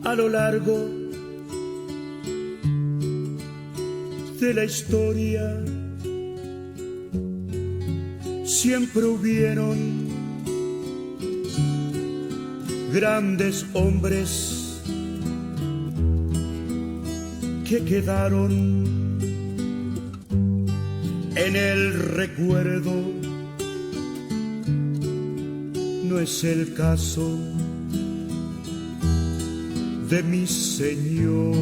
A lo largo de la historia siempre hubieron grandes hombres que quedaron en el recuerdo. No es el caso de mi Señor,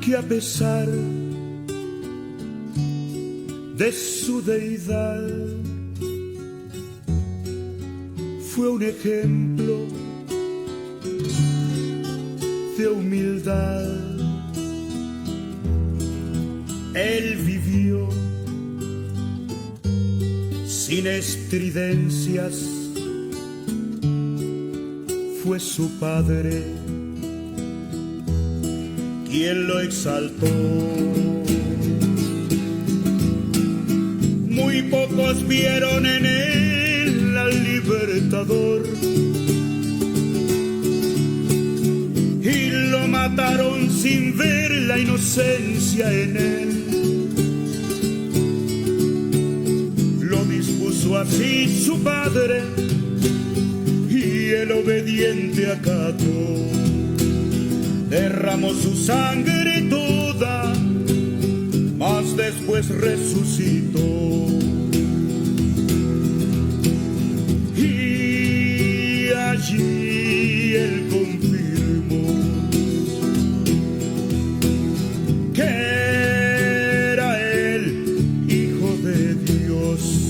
que a pesar de su deidad fue un ejemplo de humildad. Él vivió sin estridencias, fue su padre quien lo exaltó. Muy pocos vieron en él al libertador y lo mataron sin ver la inocencia en él. Lo dispuso así su padre y el obediente acató. Derramó su sangre toda, mas después resucitó. Y allí él confirmó que era el Hijo de Dios.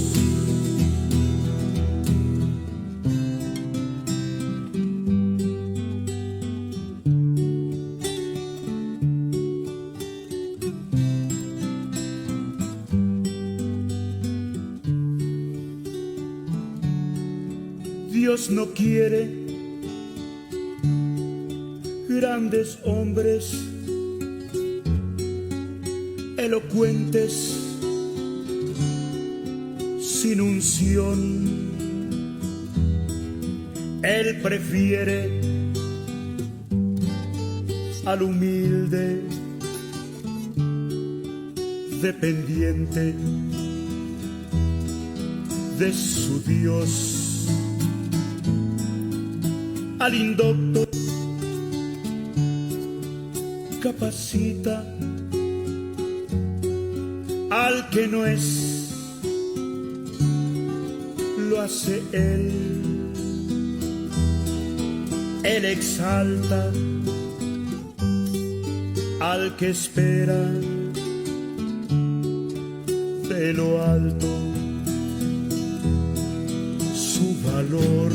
Dios no quiere grandes hombres elocuentes sin unción. Él prefiere al humilde, dependiente de su Dios. Al indocto capacita, al que no es lo hace él. Él exalta al que espera de lo alto su valor.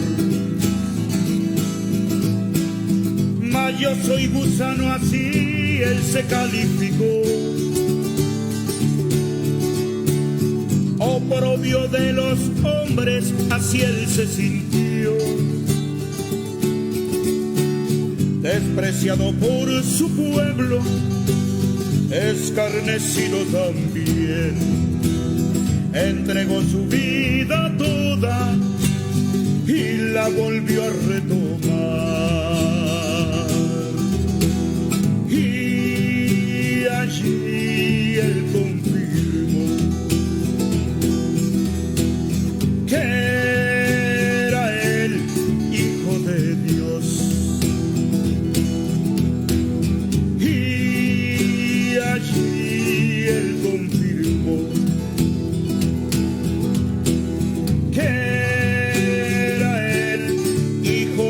Mas yo soy gusano, así él se calificó. Oprobio de los hombres, así él se sintió. Despreciado por su pueblo, escarnecido también. Entregó su vida toda y la volvió a retomar. Y allí él confirmó que era el Hijo de Dios. Y allí él confirmó que era el Hijo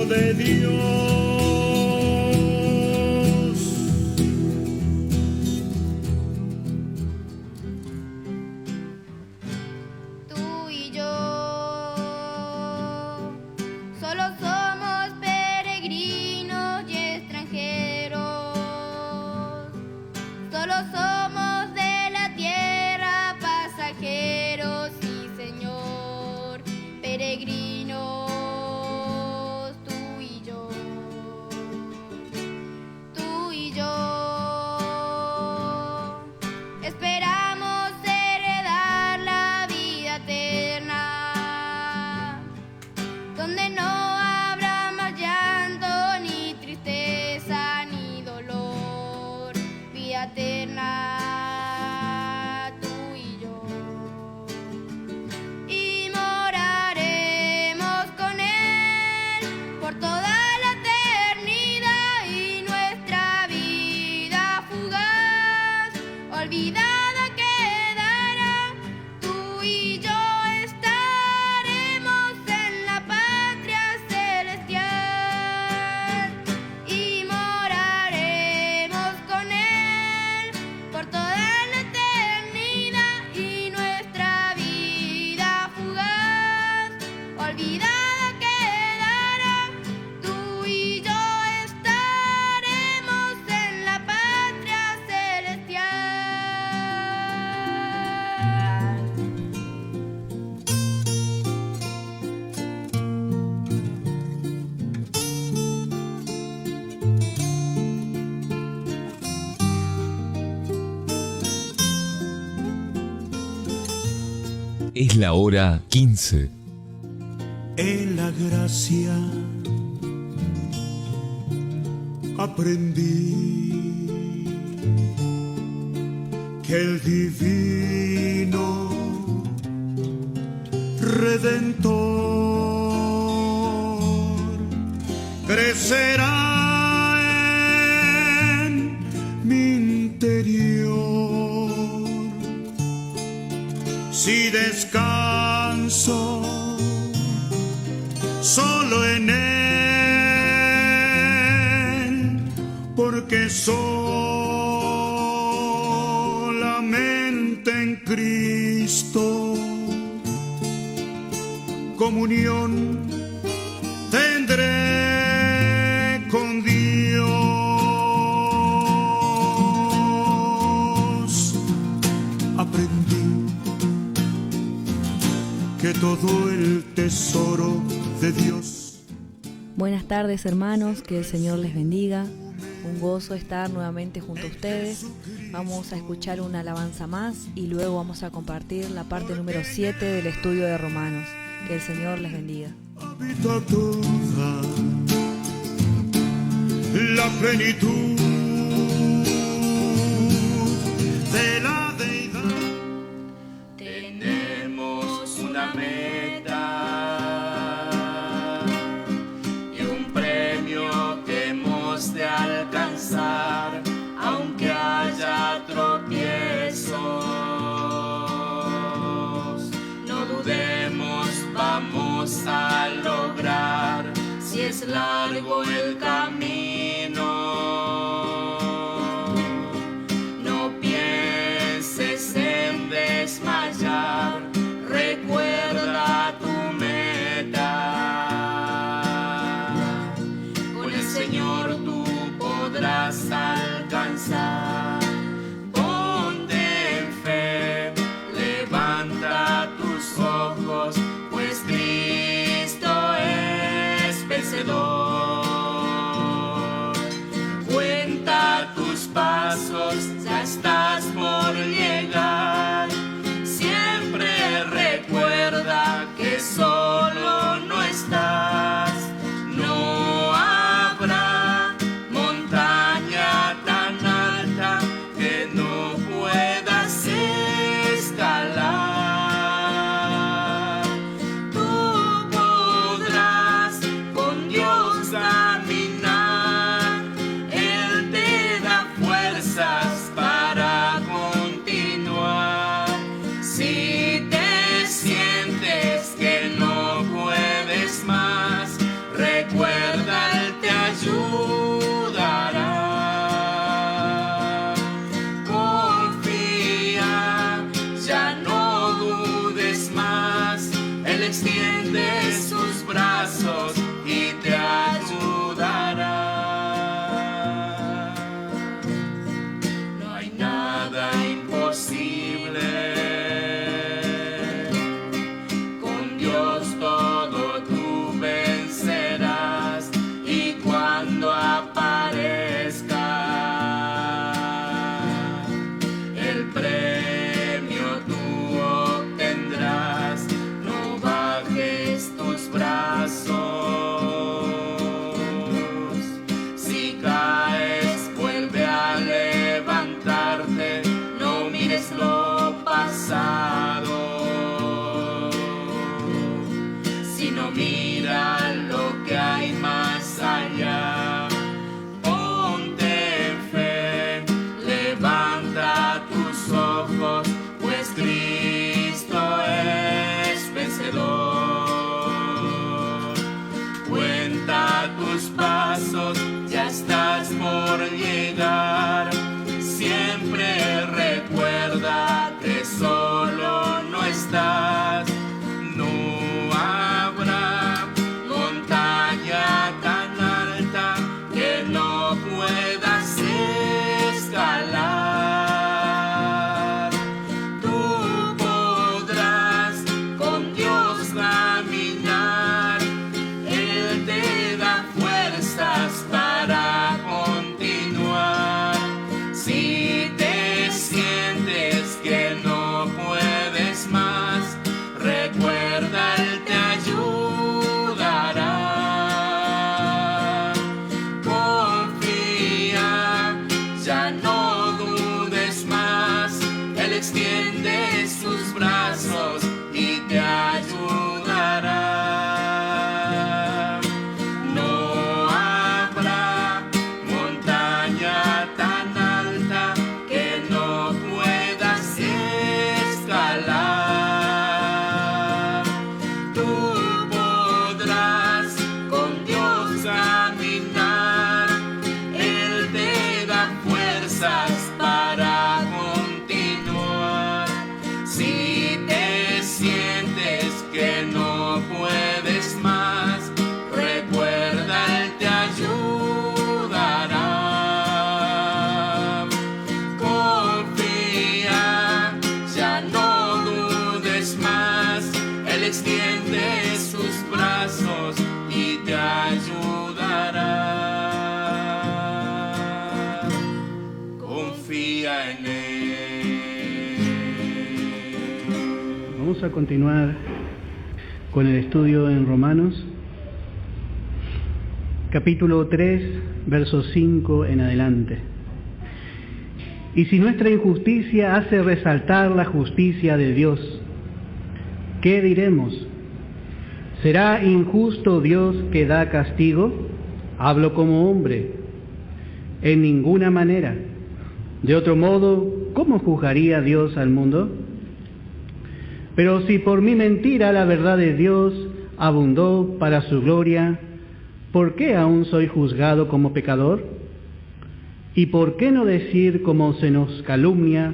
peregrinos, tú y yo, esperamos heredar la vida eterna, donde no habrá más llanto, ni tristeza, ni dolor, vida eterna. Olvidada quedará, tú y yo estaremos en la patria celestial y moraremos con él por toda la eternidad, y nuestra vida fugaz olvidada quedará, tú y yo estaremos en la patria celestial. Es la hora 15. En la gracia aprendí que el divino Redentor crecerá en mi interior si descanso solo en él, porque solamente en Cristo comunión tendré con Dios. Aprendí que todo el tesoro de Dios. Buenas tardes, hermanos, que el Señor les bendiga. Un gozo estar nuevamente junto a ustedes. Vamos a escuchar una alabanza más y luego vamos a compartir la parte número 7 del estudio de Romanos. Que el Señor les bendiga. Habita toda la plenitud de la deidad. Tenemos una meta y un premio que hemos de alcanzar, aunque haya tropiezos. No dudemos, vamos a lograr, si es largo el camino. No pienses en desmayar, recuerda tu meta. Con el Señor tú podrás alcanzar. Ponte en fe, levanta tus ojos, pues Cristo es vencedor. Cuenta tus pasos, ya estás por llegar. Siempre recuerda que solo no estás. No habrá montaña tan alta que no puedas escalar. Tú podrás con Dios caminar. Él te da fuerzas para continuar. Si te sientes que no puedes más, recuerda, Él te ayudará. Confía, ya no dudes más. Él extiende sus brazos y te ayudará. No hay nada imposible. Con Dios todo brazos. Si caes, vuelve a levantarte, no mires lo pasado, sino mira lo que hay más allá. Ponte en fe, levanta tus ojos, pues Cristo es vencedor. Cuenta tus pasos, ya estás por llegar. Siempre recuerda que solo no estás. No habrá montaña tan alta que no puedas escalar. Tú podrás con Dios caminar. Él te da fuerzas para continuar. Si te sientes que no puedes más, recuerda, Él te ayudará. Confía, ya no dudes más. Él extiende sus brazos y te ayudará. No habrá montaña tan alta que no puedas escalar. Tú podrás con Dios caminar. Él te da fuerzas para continuar. Si te sientes que no puedes más, recuerda, Él te ayudará. Confía, ya no dudes más. Él extiende sus brazos y te ayudará. Confía en Él. Vamos a continuar con el estudio en Romanos, capítulo 3, versos 5 en adelante. Y si nuestra injusticia hace resaltar la justicia de Dios, ¿qué diremos? ¿Será injusto Dios que da castigo? Hablo como hombre. En ninguna manera. De otro modo, ¿cómo juzgaría Dios al mundo? Pero si por mi mentira la verdad de Dios abundó para su gloria, ¿por qué aún soy juzgado como pecador? ¿Y por qué no decir como se nos calumnia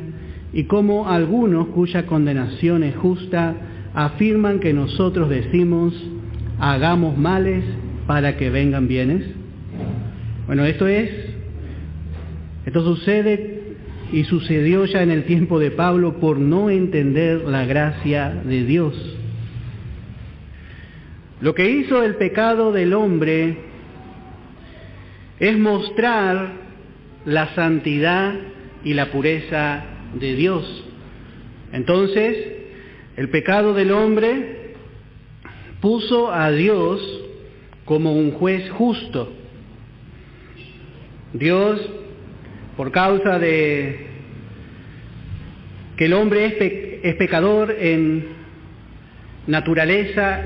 y como algunos cuya condenación es justa afirman que nosotros decimos, hagamos males para que vengan bienes? Bueno, esto sucede y sucedió ya en el tiempo de Pablo por no entender la gracia de Dios. Lo que hizo el pecado del hombre es mostrar la santidad y la pureza de Dios. Entonces, el pecado del hombre puso a Dios como un juez justo. Dios, por causa de que el hombre es pecador en naturaleza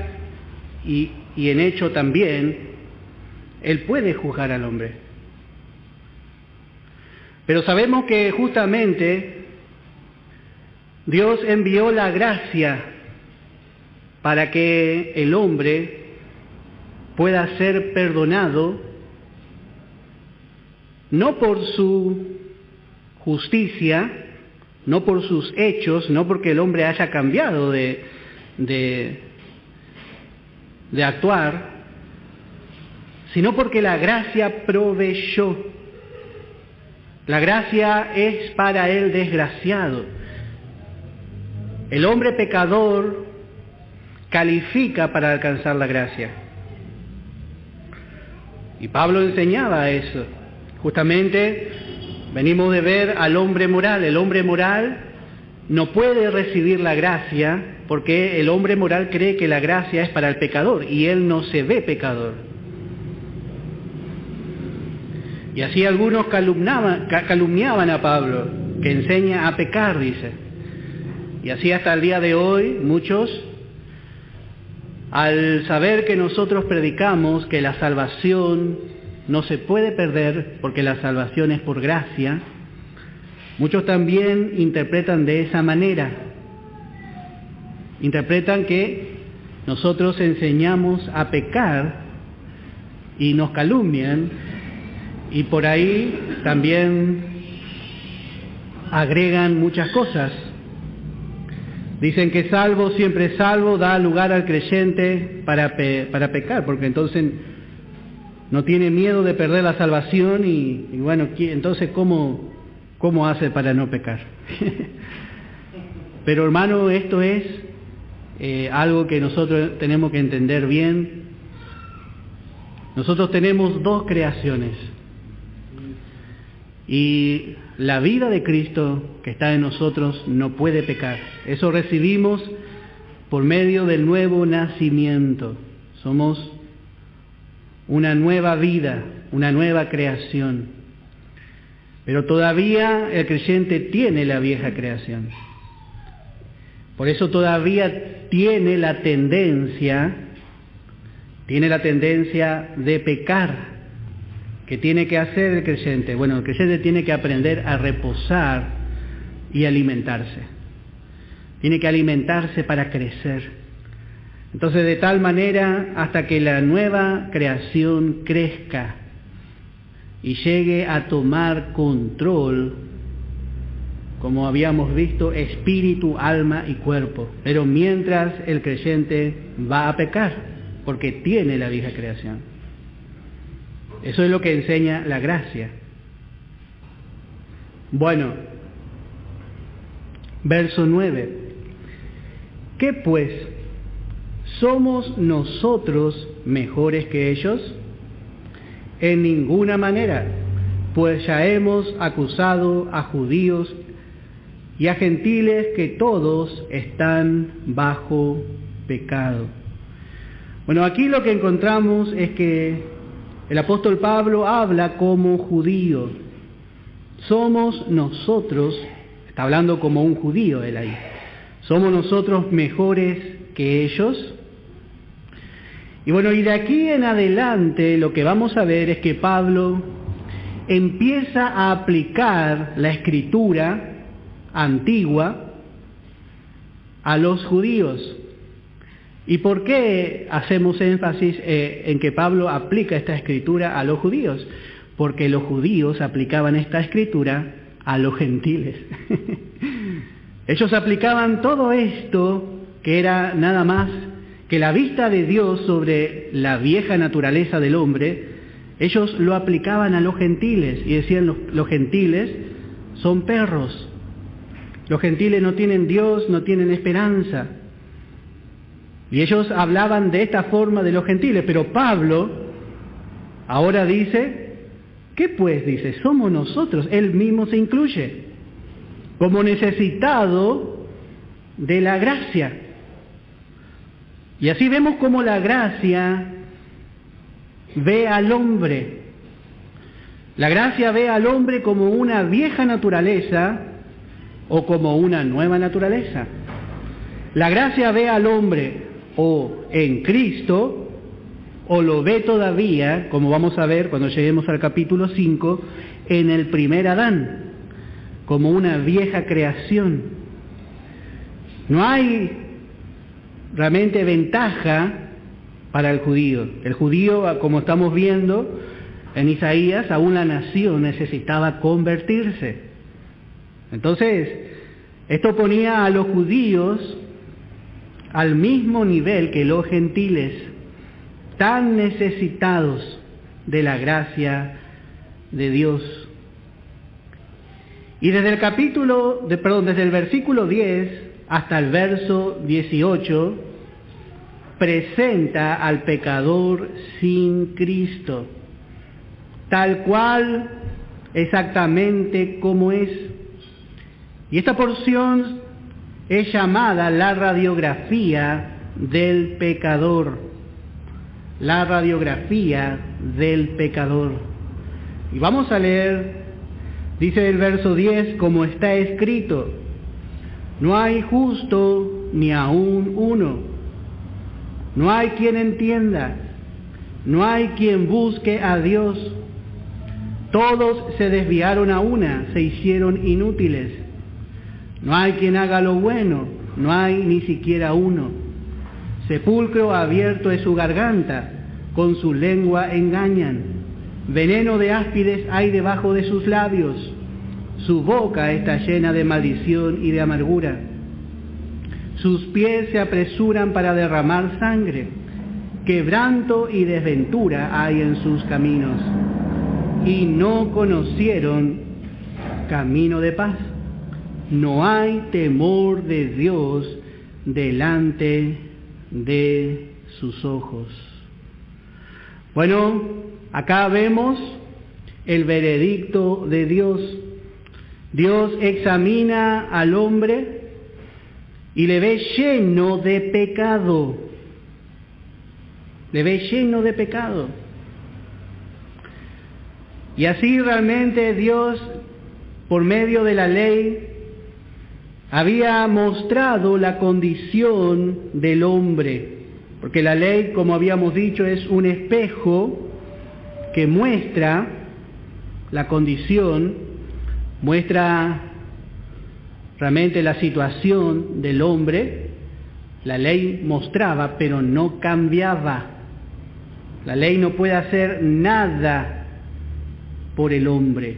y en hecho también, Él puede juzgar al hombre. Pero sabemos que justamente Dios envió la gracia para que el hombre pueda ser perdonado, no por su justicia, no por sus hechos, no porque el hombre haya cambiado de actuar, sino porque la gracia proveyó. La gracia es para el desgraciado. El hombre pecador califica para alcanzar la gracia. Y Pablo enseñaba eso. Justamente venimos de ver al hombre moral. El hombre moral no puede recibir la gracia porque el hombre moral cree que la gracia es para el pecador y él no se ve pecador. Y así algunos calumniaban a Pablo, que enseña a pecar, dice. Y así hasta el día de hoy muchos, al saber que nosotros predicamos que la salvación no se puede perder porque la salvación es por gracia, muchos también interpretan de esa manera. Interpretan que nosotros enseñamos a pecar y nos calumnian, y por ahí también agregan muchas cosas. Dicen que salvo, siempre salvo, da lugar al creyente para pecar, porque entonces no tiene miedo de perder la salvación y bueno, entonces ¿cómo hace para no pecar? Pero hermano, esto es algo que nosotros tenemos que entender bien. Nosotros tenemos dos creaciones. Y la vida de Cristo que está en nosotros no puede pecar. Eso recibimos por medio del nuevo nacimiento. Somos una nueva vida, una nueva creación. Pero todavía el creyente tiene la vieja creación. Por eso todavía tiene la tendencia de pecar. ¿Qué tiene que hacer el creyente? Bueno, el creyente tiene que aprender a reposar y alimentarse. Tiene que alimentarse para crecer. Entonces, de tal manera hasta que la nueva creación crezca y llegue a tomar control, como habíamos visto, espíritu, alma y cuerpo. Pero mientras el creyente va a pecar, porque tiene la vieja creación. Eso es lo que enseña la gracia. Bueno, verso 9. ¿Qué pues? ¿Somos nosotros mejores que ellos? En ninguna manera, pues ya hemos acusado a judíos y a gentiles que todos están bajo pecado. Bueno, aquí lo que encontramos es que el apóstol Pablo habla como judío. Somos nosotros, está hablando como un judío él ahí, somos nosotros mejores que ellos. Y bueno, y de aquí en adelante lo que vamos a ver es que Pablo empieza a aplicar la escritura antigua a los judíos. ¿Y por qué hacemos énfasis en que Pablo aplica esta escritura a los judíos? Porque los judíos aplicaban esta escritura a los gentiles. Ellos aplicaban todo esto que era nada más que la vista de Dios sobre la vieja naturaleza del hombre. Ellos lo aplicaban a los gentiles y decían los gentiles son perros. Los gentiles no tienen Dios, no tienen esperanza. Y ellos hablaban de esta forma de los gentiles, pero Pablo ahora dice, ¿qué pues? Dice, somos nosotros, él mismo se incluye, como necesitado de la gracia. Y así vemos cómo la gracia ve al hombre. La gracia ve al hombre como una vieja naturaleza o como una nueva naturaleza. La gracia ve al hombre o en Cristo, o lo ve todavía, como vamos a ver cuando lleguemos al capítulo 5, en el primer Adán, como una vieja creación. No hay realmente ventaja para el judío. El judío, como estamos viendo en Isaías, aún la nación necesitaba convertirse. Entonces, esto ponía a los judíos al mismo nivel que los gentiles, tan necesitados de la gracia de Dios. Y desde el versículo 10 hasta el verso 18, presenta al pecador sin Cristo, tal cual exactamente como es. Y esta porción es llamada la radiografía del pecador. La radiografía del pecador. Y vamos a leer, dice el verso 10, como está escrito: no hay justo ni aun uno, no hay quien entienda, no hay quien busque a Dios. Todos se desviaron a una, se hicieron inútiles. No hay quien haga lo bueno, no hay ni siquiera uno. Sepulcro abierto es su garganta, con su lengua engañan. Veneno de áspides hay debajo de sus labios. Su boca está llena de maldición y de amargura. Sus pies se apresuran para derramar sangre. Quebranto y desventura hay en sus caminos. Y no conocieron camino de paz. No hay temor de Dios delante de sus ojos. Bueno, acá vemos el veredicto de Dios. Dios examina al hombre y le ve lleno de pecado. Le ve lleno de pecado. Y así realmente Dios, por medio de la ley, había mostrado la condición del hombre. Porque la ley, como habíamos dicho, es un espejo que muestra la condición, muestra realmente la situación del hombre. La ley mostraba, pero no cambiaba. La ley no puede hacer nada por el hombre.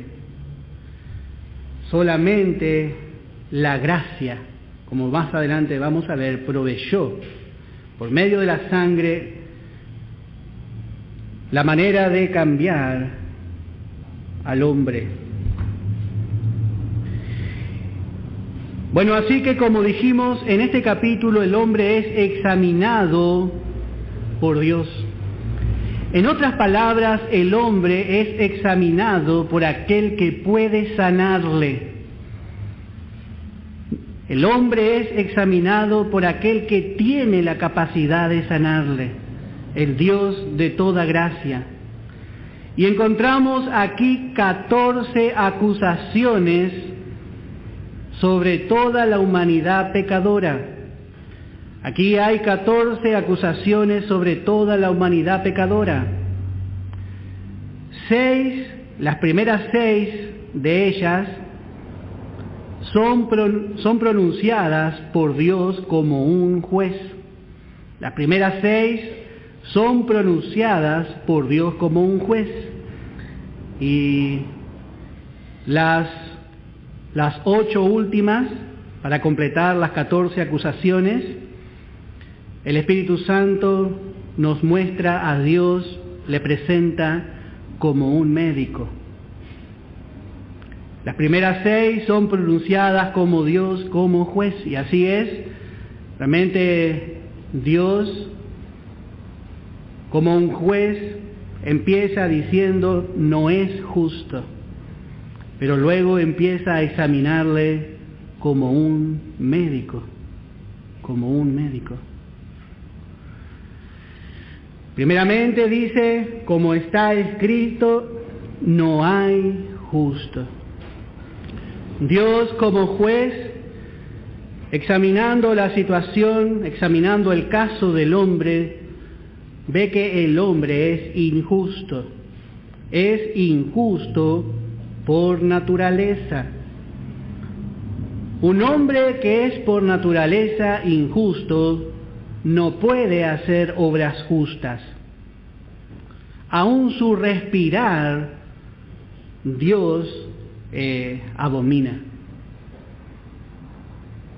Solamente la gracia, como más adelante vamos a ver, proveyó por medio de la sangre la manera de cambiar al hombre. Bueno, así que como dijimos, en este capítulo el hombre es examinado por Dios. En otras palabras, el hombre es examinado por aquel que puede sanarle. El hombre es examinado por aquel que tiene la capacidad de sanarle, el Dios de toda gracia. Y encontramos aquí 14 acusaciones sobre toda la humanidad pecadora. Aquí hay 14 acusaciones sobre toda la humanidad pecadora. Las primeras 6 de ellas son pronunciadas por Dios como un juez. Las primeras 6 son pronunciadas por Dios como un juez. Y las 8 últimas, para completar las 14 acusaciones, el Espíritu Santo nos muestra a Dios, le presenta como un médico. Las primeras 6 son pronunciadas como Dios, como juez, y así es. Realmente Dios, como un juez, empieza diciendo no es justo, pero luego empieza a examinarle como un médico, como un médico. Primeramente dice, como está escrito, no hay justo. Dios como juez, examinando la situación, examinando el caso del hombre, ve que el hombre es injusto. Es injusto por naturaleza. Un hombre que es por naturaleza injusto no puede hacer obras justas. Aún su respirar, Dios abomina.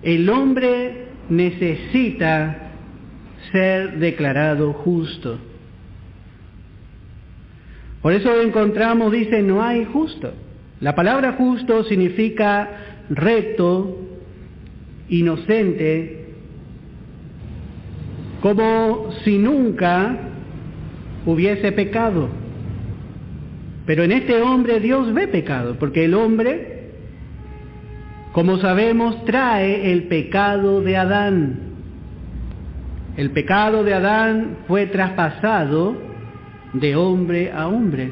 El hombre necesita ser declarado justo. Por eso encontramos, dice, no hay justo. La palabra justo significa recto, inocente, como si nunca hubiese pecado. Pero en este hombre Dios ve pecado, porque el hombre, como sabemos, trae el pecado de Adán. El pecado de Adán fue traspasado de hombre a hombre.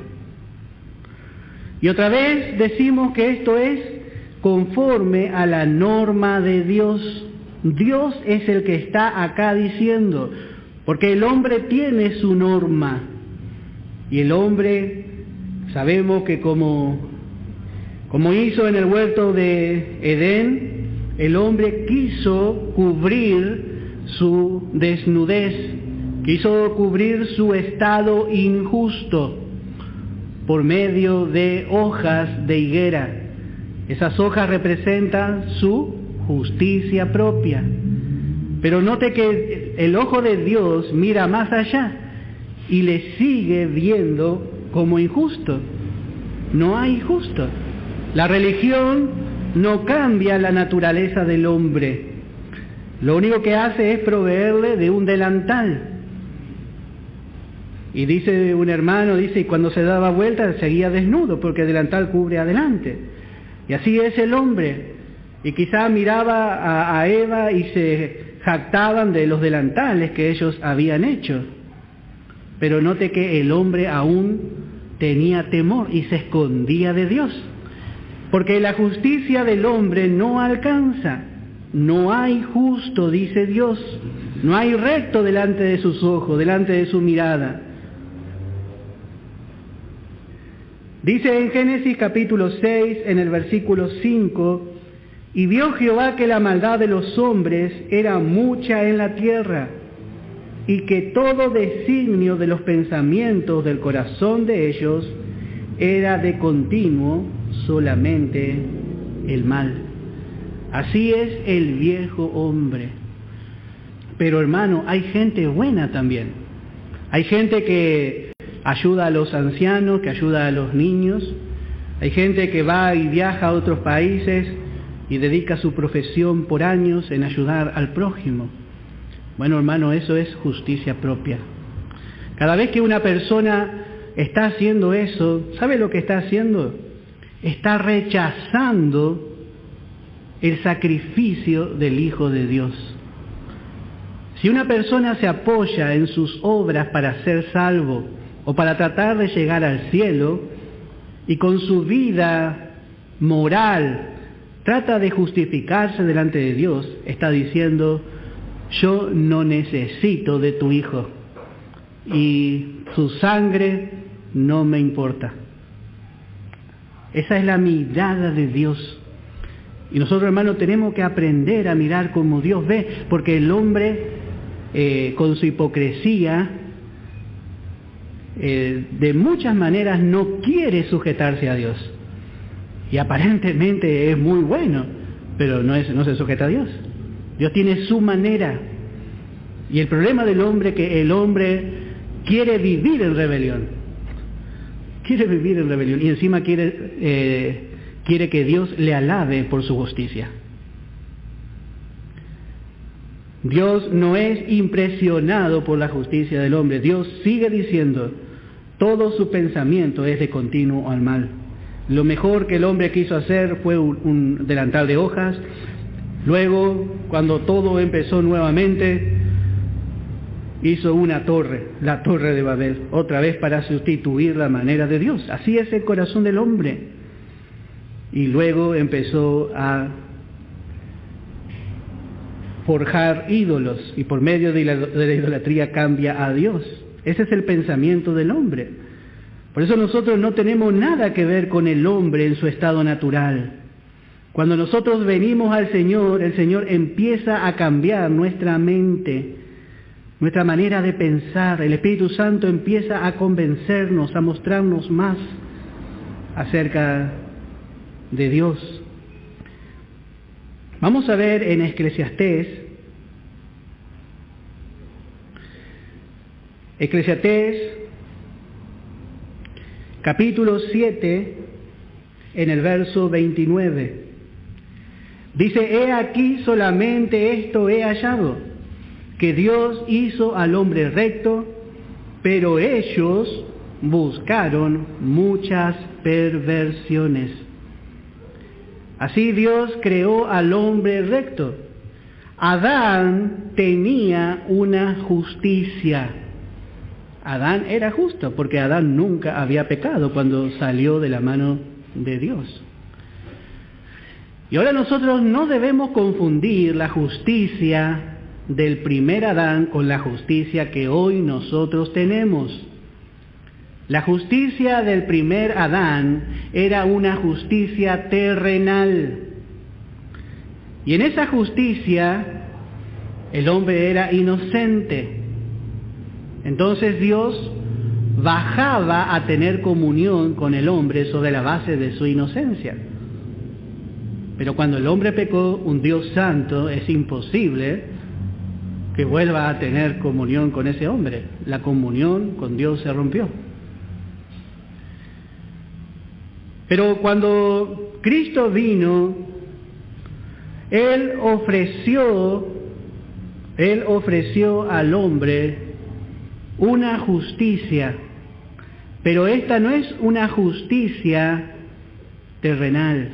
Y otra vez decimos que esto es conforme a la norma de Dios. Dios es el que está acá diciendo, porque el hombre tiene su norma. Y el hombre, sabemos que como hizo en el huerto de Edén, el hombre quiso cubrir su desnudez, quiso cubrir su estado injusto por medio de hojas de higuera. Esas hojas representan su justicia propia. Pero note que el ojo de Dios mira más allá y le sigue viendo como injusto. No hay justo. La religión no cambia la naturaleza del hombre. Lo único que hace es proveerle de un delantal. Y dice un hermano, y cuando se daba vuelta seguía desnudo porque el delantal cubre adelante. Y así es el hombre. Y quizá miraba a Eva y se jactaban de los delantales que ellos habían hecho. Pero note que el hombre aún tenía temor y se escondía de Dios. Porque la justicia del hombre no alcanza. No hay justo, dice Dios. No hay recto delante de sus ojos, delante de su mirada. Dice en Génesis capítulo 6, en el versículo 5, y vio Jehová que la maldad de los hombres era mucha en la tierra, y que todo designio de los pensamientos del corazón de ellos era de continuo solamente el mal. Así es el viejo hombre. Pero hermano, hay gente buena también. Hay gente que ayuda a los ancianos, que ayuda a los niños. Hay gente que va y viaja a otros países y dedica su profesión por años en ayudar al prójimo. Bueno, hermano, eso es justicia propia. Cada vez que una persona está haciendo eso, ¿sabe lo que está haciendo? Está rechazando el sacrificio del Hijo de Dios. Si una persona se apoya en sus obras para ser salvo o para tratar de llegar al cielo, y con su vida moral trata de justificarse delante de Dios, está diciendo, yo no necesito de tu Hijo y su sangre no me importa. Esa es la mirada de Dios. Y nosotros, hermanos, tenemos que aprender a mirar como Dios ve, porque el hombre, con su hipocresía, de muchas maneras no quiere sujetarse a Dios. Y aparentemente es muy bueno, pero no se sujeta a Dios. Dios tiene su manera. Y el problema del hombre es que el hombre quiere vivir en rebelión. Quiere vivir en rebelión y encima quiere que Dios le alabe por su justicia. Dios no es impresionado por la justicia del hombre. Dios sigue diciendo, todo su pensamiento es de continuo al mal. Lo mejor que el hombre quiso hacer fue un delantal de hojas. Luego, cuando todo empezó nuevamente, hizo una torre, la torre de Babel, otra vez para sustituir la manera de Dios. Así es el corazón del hombre. Y luego empezó a forjar ídolos y por medio de la idolatría cambia a Dios. Ese es el pensamiento del hombre. Por eso nosotros no tenemos nada que ver con el hombre en su estado natural. Cuando nosotros venimos al Señor, el Señor empieza a cambiar nuestra mente, nuestra manera de pensar. El Espíritu Santo empieza a convencernos, a mostrarnos más acerca de Dios. Vamos a ver en Eclesiastés, capítulo 7, en el verso 29. Dice, he aquí solamente esto he hallado, que Dios hizo al hombre recto, pero ellos buscaron muchas perversiones. Así Dios creó al hombre recto. Adán tenía una justicia. Adán era justo porque Adán nunca había pecado cuando salió de la mano de Dios. Y ahora nosotros no debemos confundir la justicia del primer Adán con la justicia que hoy nosotros tenemos. La justicia del primer Adán era una justicia terrenal. Y en esa justicia el hombre era inocente. Entonces Dios bajaba a tener comunión con el hombre sobre la base de su inocencia. Pero cuando el hombre pecó, un Dios santo, es imposible que vuelva a tener comunión con ese hombre. La comunión con Dios se rompió. Pero cuando Cristo vino, Él ofreció al hombre una justicia, pero esta no es una justicia terrenal.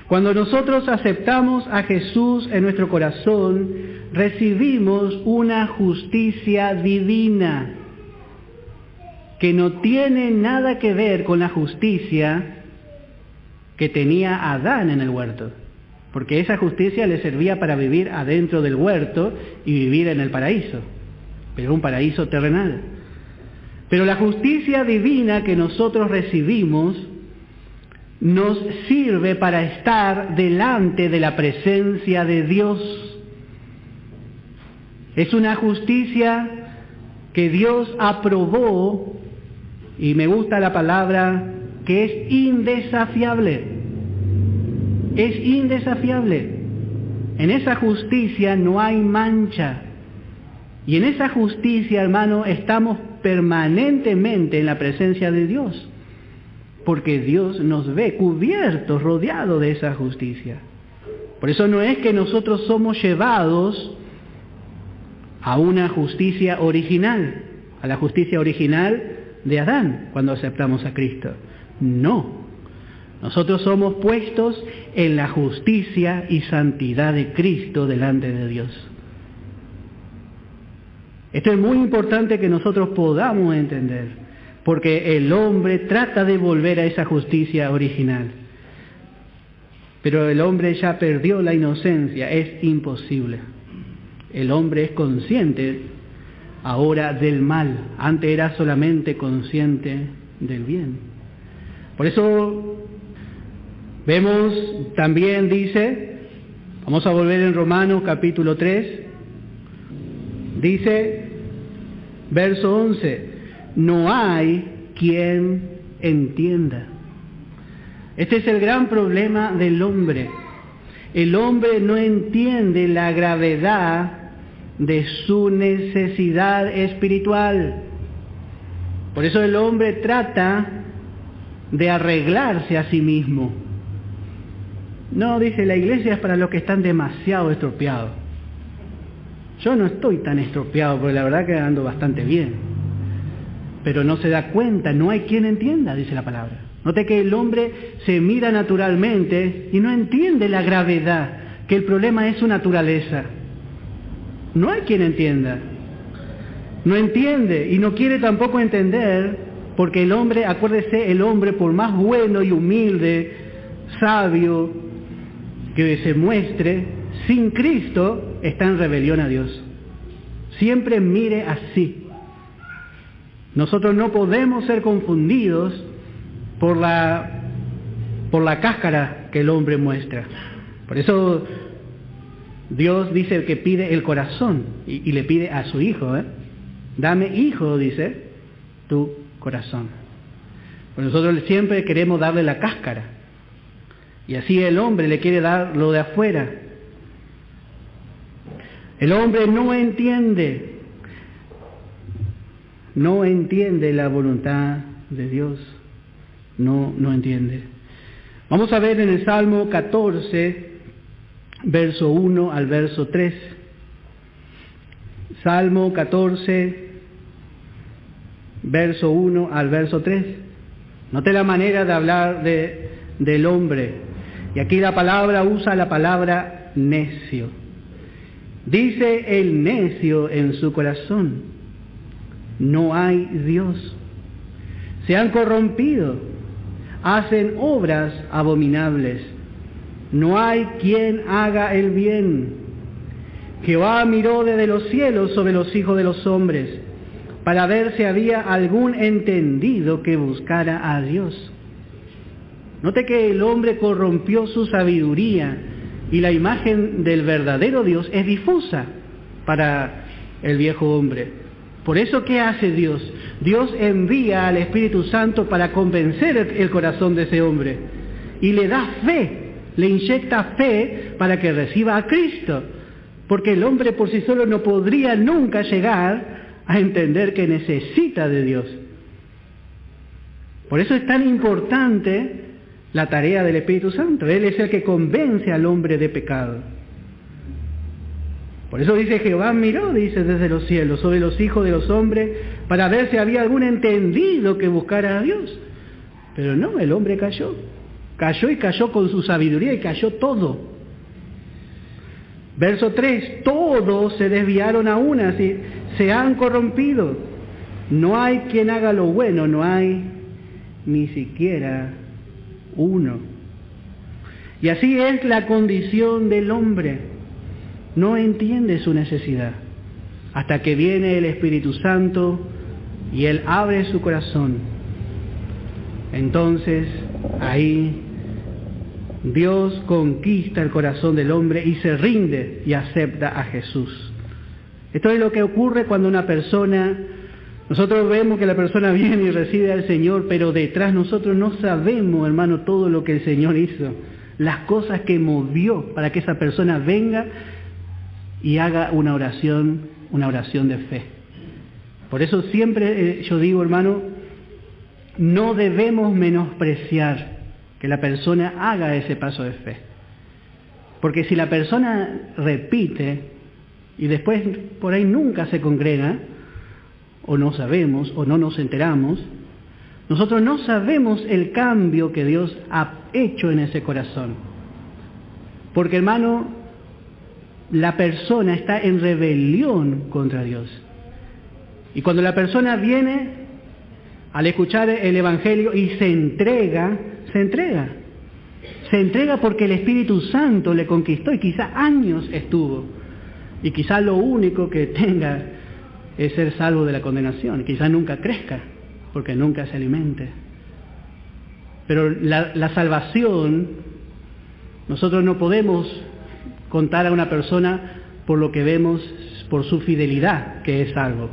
Cuando nosotros aceptamos a Jesús en nuestro corazón, recibimos una justicia divina que no tiene nada que ver con la justicia que tenía Adán en el huerto, porque esa justicia le servía para vivir adentro del huerto y vivir en el paraíso, pero un paraíso terrenal. Pero la justicia divina que nosotros recibimos nos sirve para estar delante de la presencia de Dios. Es una justicia que Dios aprobó, y me gusta la palabra, que es indesafiable. Es indesafiable. En esa justicia no hay mancha. Y en esa justicia, hermano, estamos permanentemente en la presencia de Dios. Porque Dios nos ve cubiertos, rodeados de esa justicia. Por eso no es que nosotros somos llevados a una justicia original, a la justicia original de Adán, cuando aceptamos a Cristo. No. Nosotros somos puestos en la justicia y santidad de Cristo delante de Dios. Esto es muy importante que nosotros podamos entender, porque el hombre trata de volver a esa justicia original. Pero el hombre ya perdió la inocencia, es imposible. El hombre es consciente ahora del mal, antes era solamente consciente del bien. Por eso vemos también, dice, vamos a volver en Romanos capítulo 3, dice, verso 11, no hay quien entienda. Este es el gran problema del hombre. El hombre no entiende la gravedad de su necesidad espiritual. Por eso el hombre trata de arreglarse a sí mismo. No, dice, la iglesia es para los que están demasiado estropeados. Yo no estoy tan estropeado, porque la verdad que ando bastante bien. Pero no se da cuenta, no hay quien entienda, dice la palabra. Note que el hombre se mira naturalmente y no entiende la gravedad, que el problema es su naturaleza. No hay quien entienda. No entiende y no quiere tampoco entender, porque el hombre, acuérdese, el hombre por más bueno y humilde, sabio que se muestre, sin Cristo está en rebelión a Dios. Siempre mire así. Nosotros no podemos ser confundidos por la cáscara que el hombre muestra. Por eso Dios dice que pide el corazón y le pide a su hijo, dame, hijo, dice, tu corazón. Pues nosotros siempre queremos darle la cáscara y así el hombre le quiere dar lo de afuera. El hombre no entiende la voluntad de Dios. No entiende. Vamos a ver en el Salmo 14, verso 1 al verso 3. Salmo 14, verso 1 al verso 3. Note la manera de hablar del hombre. Y aquí la palabra usa la palabra necio. Dice el necio en su corazón: no hay Dios. Se han corrompido, hacen obras abominables. No hay quien haga el bien. Jehová miró desde los cielos sobre los hijos de los hombres, para ver si había algún entendido que buscara a Dios. Note que el hombre corrompió su sabiduría y la imagen del verdadero Dios es difusa para el viejo hombre. Por eso, ¿qué hace Dios? Dios envía al Espíritu Santo para convencer el corazón de ese hombre y le da fe, le inyecta fe para que reciba a Cristo, porque el hombre por sí solo no podría nunca llegar a entender que necesita de Dios. Por eso es tan importante la tarea del Espíritu Santo. Él es el que convence al hombre de pecado. Por eso dice: Jehová miró, dice, desde los cielos sobre los hijos de los hombres, para ver si había algún entendido que buscara a Dios. Pero no, el hombre cayó. Cayó y cayó con su sabiduría y cayó todo. Verso 3: todos se desviaron a una, se han corrompido. No hay quien haga lo bueno, no hay ni siquiera uno. Y así es la condición del hombre. No entiende su necesidad hasta que viene el Espíritu Santo y Él abre su corazón. Entonces ahí Dios conquista el corazón del hombre y se rinde y acepta a Jesús. Esto es lo que ocurre cuando una persona, nosotros vemos que la persona viene y recibe al Señor, pero detrás nosotros no sabemos, hermano, todo lo que el Señor hizo, las cosas que movió para que esa persona venga y haga una oración de fe. Por eso siempre yo digo, hermano, no debemos menospreciar que la persona haga ese paso de fe. Porque si la persona repite y después por ahí nunca se congrega, o no sabemos, o no nos enteramos, nosotros no sabemos el cambio que Dios ha hecho en ese corazón. Porque, hermano, la persona está en rebelión contra Dios. Y cuando la persona viene al escuchar el Evangelio y se entrega porque el Espíritu Santo le conquistó y quizá años estuvo. Y quizá lo único que tenga es ser salvo de la condenación. Quizá nunca crezca porque nunca se alimente. Pero la salvación, nosotros no podemos contar a una persona por lo que vemos, por su fidelidad, que es salvo,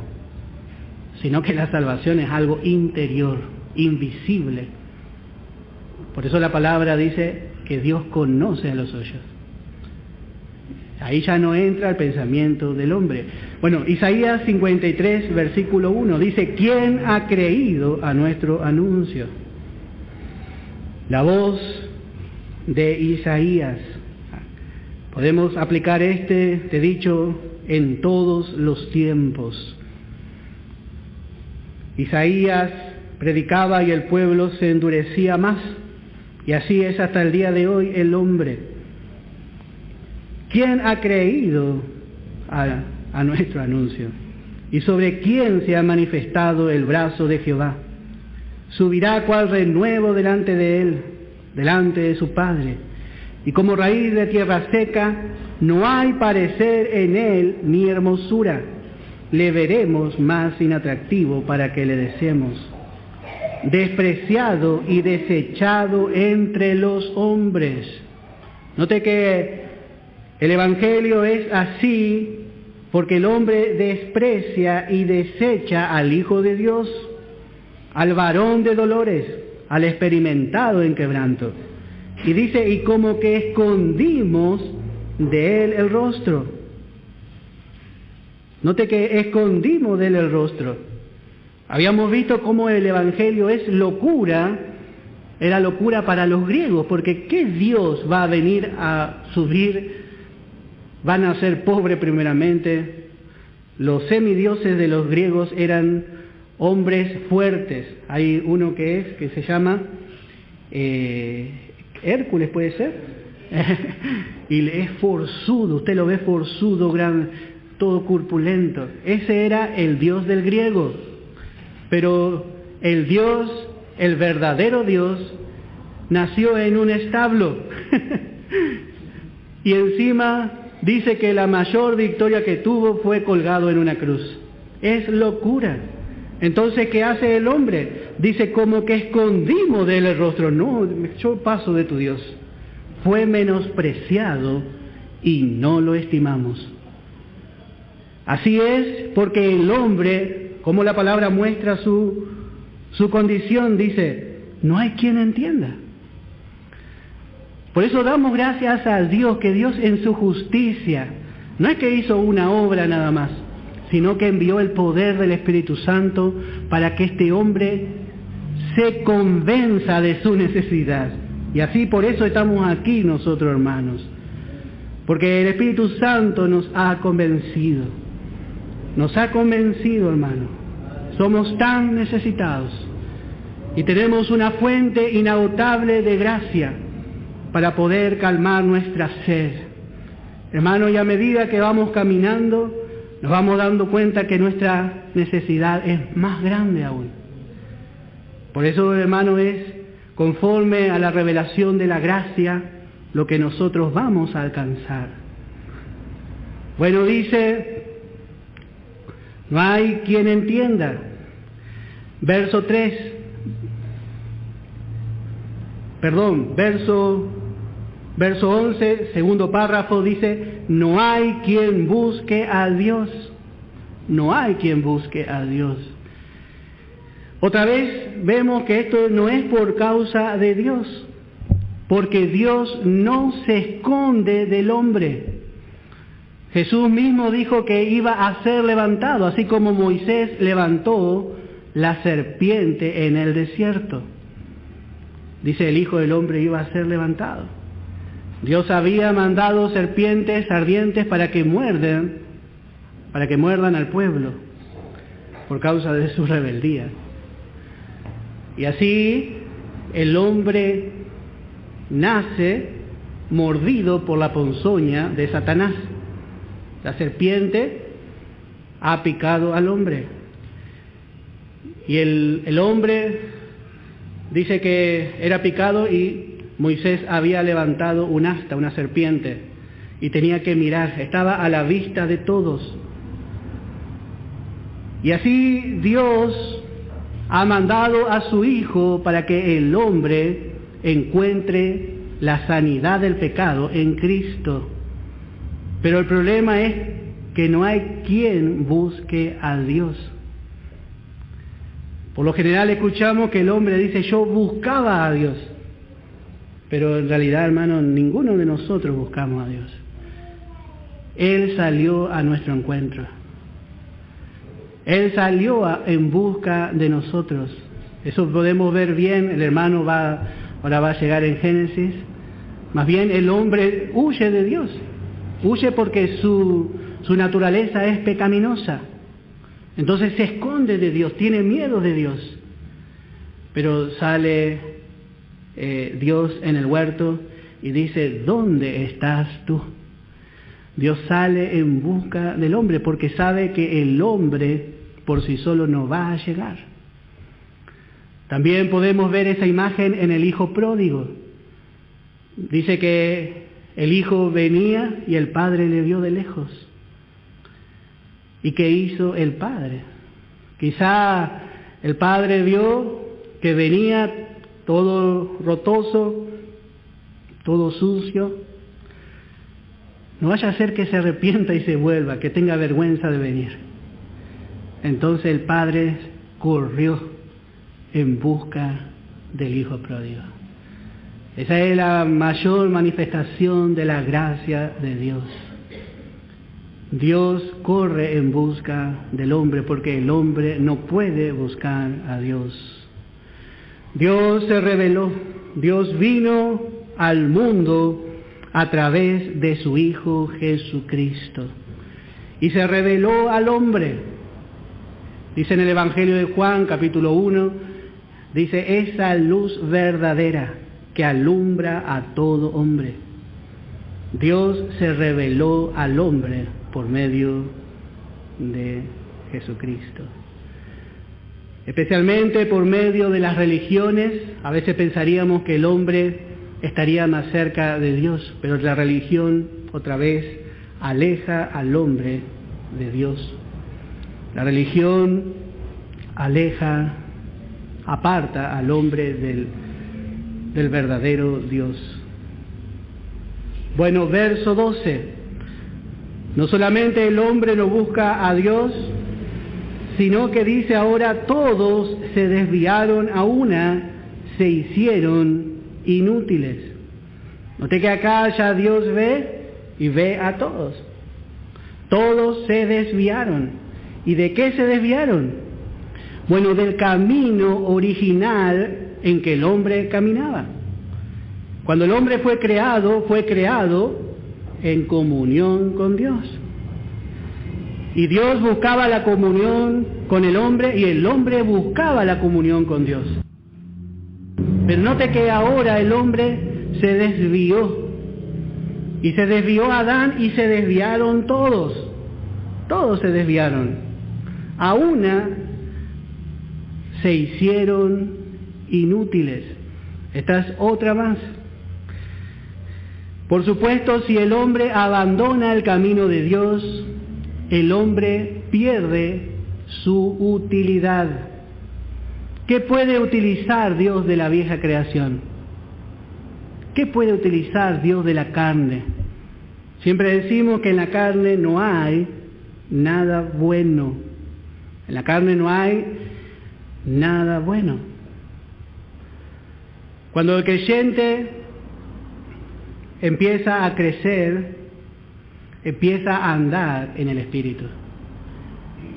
sino que la salvación es algo interior, invisible. Por eso la palabra dice que Dios conoce a los suyos. Ahí ya no entra el pensamiento del hombre. Bueno, Isaías 53, versículo 1, dice: ¿quién ha creído a nuestro anuncio? La voz de Isaías. Podemos aplicar este dicho en todos los tiempos. Isaías predicaba y el pueblo se endurecía más. Y así es hasta el día de hoy el hombre. ¿Quién ha creído a nuestro anuncio? ¿Y sobre quién se ha manifestado el brazo de Jehová? Subirá cual renuevo delante de él, delante de su Padre. Y como raíz de tierra seca, no hay parecer en él ni hermosura. Le veremos más inatractivo para que le deseemos. Despreciado y desechado entre los hombres. Note que el Evangelio es así porque el hombre desprecia y desecha al Hijo de Dios, al varón de dolores, al experimentado en quebranto. Y dice: y como que escondimos de él el rostro. Note que escondimos de él el rostro. Habíamos visto cómo el Evangelio es locura, era locura para los griegos, porque ¿qué Dios va a venir a subir? Van a ser pobres primeramente. Los semidioses de los griegos eran hombres fuertes. Hay uno que se llama, que Hércules puede ser. Y es forzudo, usted lo ve forzudo, todo corpulento. Ese era el Dios del griego. Pero el Dios, el verdadero Dios, nació en un establo. Y encima dice que la mayor victoria que tuvo fue colgado en una cruz. Es locura. Entonces, ¿qué hace el hombre? Dice, como que escondimos de él el rostro. No, yo paso de tu Dios. Fue menospreciado y no lo estimamos. Así es, porque el hombre, como la palabra muestra su condición, dice, no hay quien entienda. Por eso damos gracias a Dios, que Dios en su justicia, no es que hizo una obra nada más, sino que envió el poder del Espíritu Santo para que este hombre se convenza de su necesidad. Y así por eso estamos aquí nosotros, hermanos. Porque el Espíritu Santo nos ha convencido. Nos ha convencido, hermano. Somos tan necesitados. Y tenemos una fuente inagotable de gracia para poder calmar nuestra sed. Hermano, y a medida que vamos caminando, nos vamos dando cuenta que nuestra necesidad es más grande aún. Por eso, hermano, es conforme a la revelación de la gracia lo que nosotros vamos a alcanzar. Bueno, dice, no hay quien entienda. Verso 11, segundo párrafo, dice, no hay quien busque a Dios. No hay quien busque a Dios. Otra vez vemos que esto no es por causa de Dios, porque Dios no se esconde del hombre. Jesús mismo dijo que iba a ser levantado, así como Moisés levantó la serpiente en el desierto. Dice, el Hijo del Hombre iba a ser levantado. Dios había mandado serpientes ardientes para que muerdan al pueblo por causa de su rebeldía. Y así el hombre nace mordido por la ponzoña de Satanás. La serpiente ha picado al hombre. Y el hombre dice que era picado y Moisés había levantado un asta, una serpiente, y tenía que mirar, estaba a la vista de todos. Y así Dios ha mandado a su Hijo para que el hombre encuentre la sanidad del pecado en Cristo. Pero el problema es que no hay quien busque a Dios. Por lo general escuchamos que el hombre dice, yo buscaba a Dios. Pero en realidad, hermano, ninguno de nosotros buscamos a Dios. Él salió a nuestro encuentro. Él salió en busca de nosotros. Eso podemos ver bien. El hermano ahora va a llegar en Génesis. Más bien el hombre huye de Dios. Huye porque su naturaleza es pecaminosa. Entonces se esconde de Dios, tiene miedo de Dios. Pero sale Dios en el huerto y dice, ¿dónde estás tú? Dios sale en busca del hombre porque sabe que el hombre por sí solo no va a llegar. También podemos ver esa imagen en el hijo pródigo. Dice que el hijo venía y el padre le vio de lejos. ¿Y qué hizo el padre? Quizá el padre vio que venía todo rotoso, todo sucio. No vaya a ser que se arrepienta y se vuelva, que tenga vergüenza de venir. Entonces el padre corrió en busca del hijo pródigo. Esa es la mayor manifestación de la gracia de Dios. Dios corre en busca del hombre porque el hombre no puede buscar a Dios. Dios se reveló, Dios vino al mundo a través de su Hijo Jesucristo y se reveló al hombre. Dice en el Evangelio de Juan, capítulo 1, dice, esa luz verdadera que alumbra a todo hombre. Dios se reveló al hombre por medio de Jesucristo. Especialmente por medio de las religiones, a veces pensaríamos que el hombre estaría más cerca de Dios, pero la religión otra vez aleja al hombre de Dios. La religión aparta al hombre del verdadero Dios. Bueno, verso 12. No solamente el hombre no busca a Dios, sino que dice ahora todos se desviaron a una, se hicieron inútiles. Note que acá ya Dios ve y ve a todos. Todos se desviaron. ¿Y de qué se desviaron? Bueno, del camino original en que el hombre caminaba. Cuando el hombre fue creado en comunión con Dios. Y Dios buscaba la comunión con el hombre y el hombre buscaba la comunión con Dios. Pero note que ahora el hombre se desvió. Y se desvió Adán y se desviaron todos. Todos se desviaron. A una se hicieron inútiles. Esta es otra más. Por supuesto, si el hombre abandona el camino de Dios, el hombre pierde su utilidad. ¿Qué puede utilizar Dios de la vieja creación? ¿Qué puede utilizar Dios de la carne? Siempre decimos que en la carne no hay nada bueno. En la carne no hay nada bueno. Cuando el creyente empieza a crecer, empieza a andar en el Espíritu,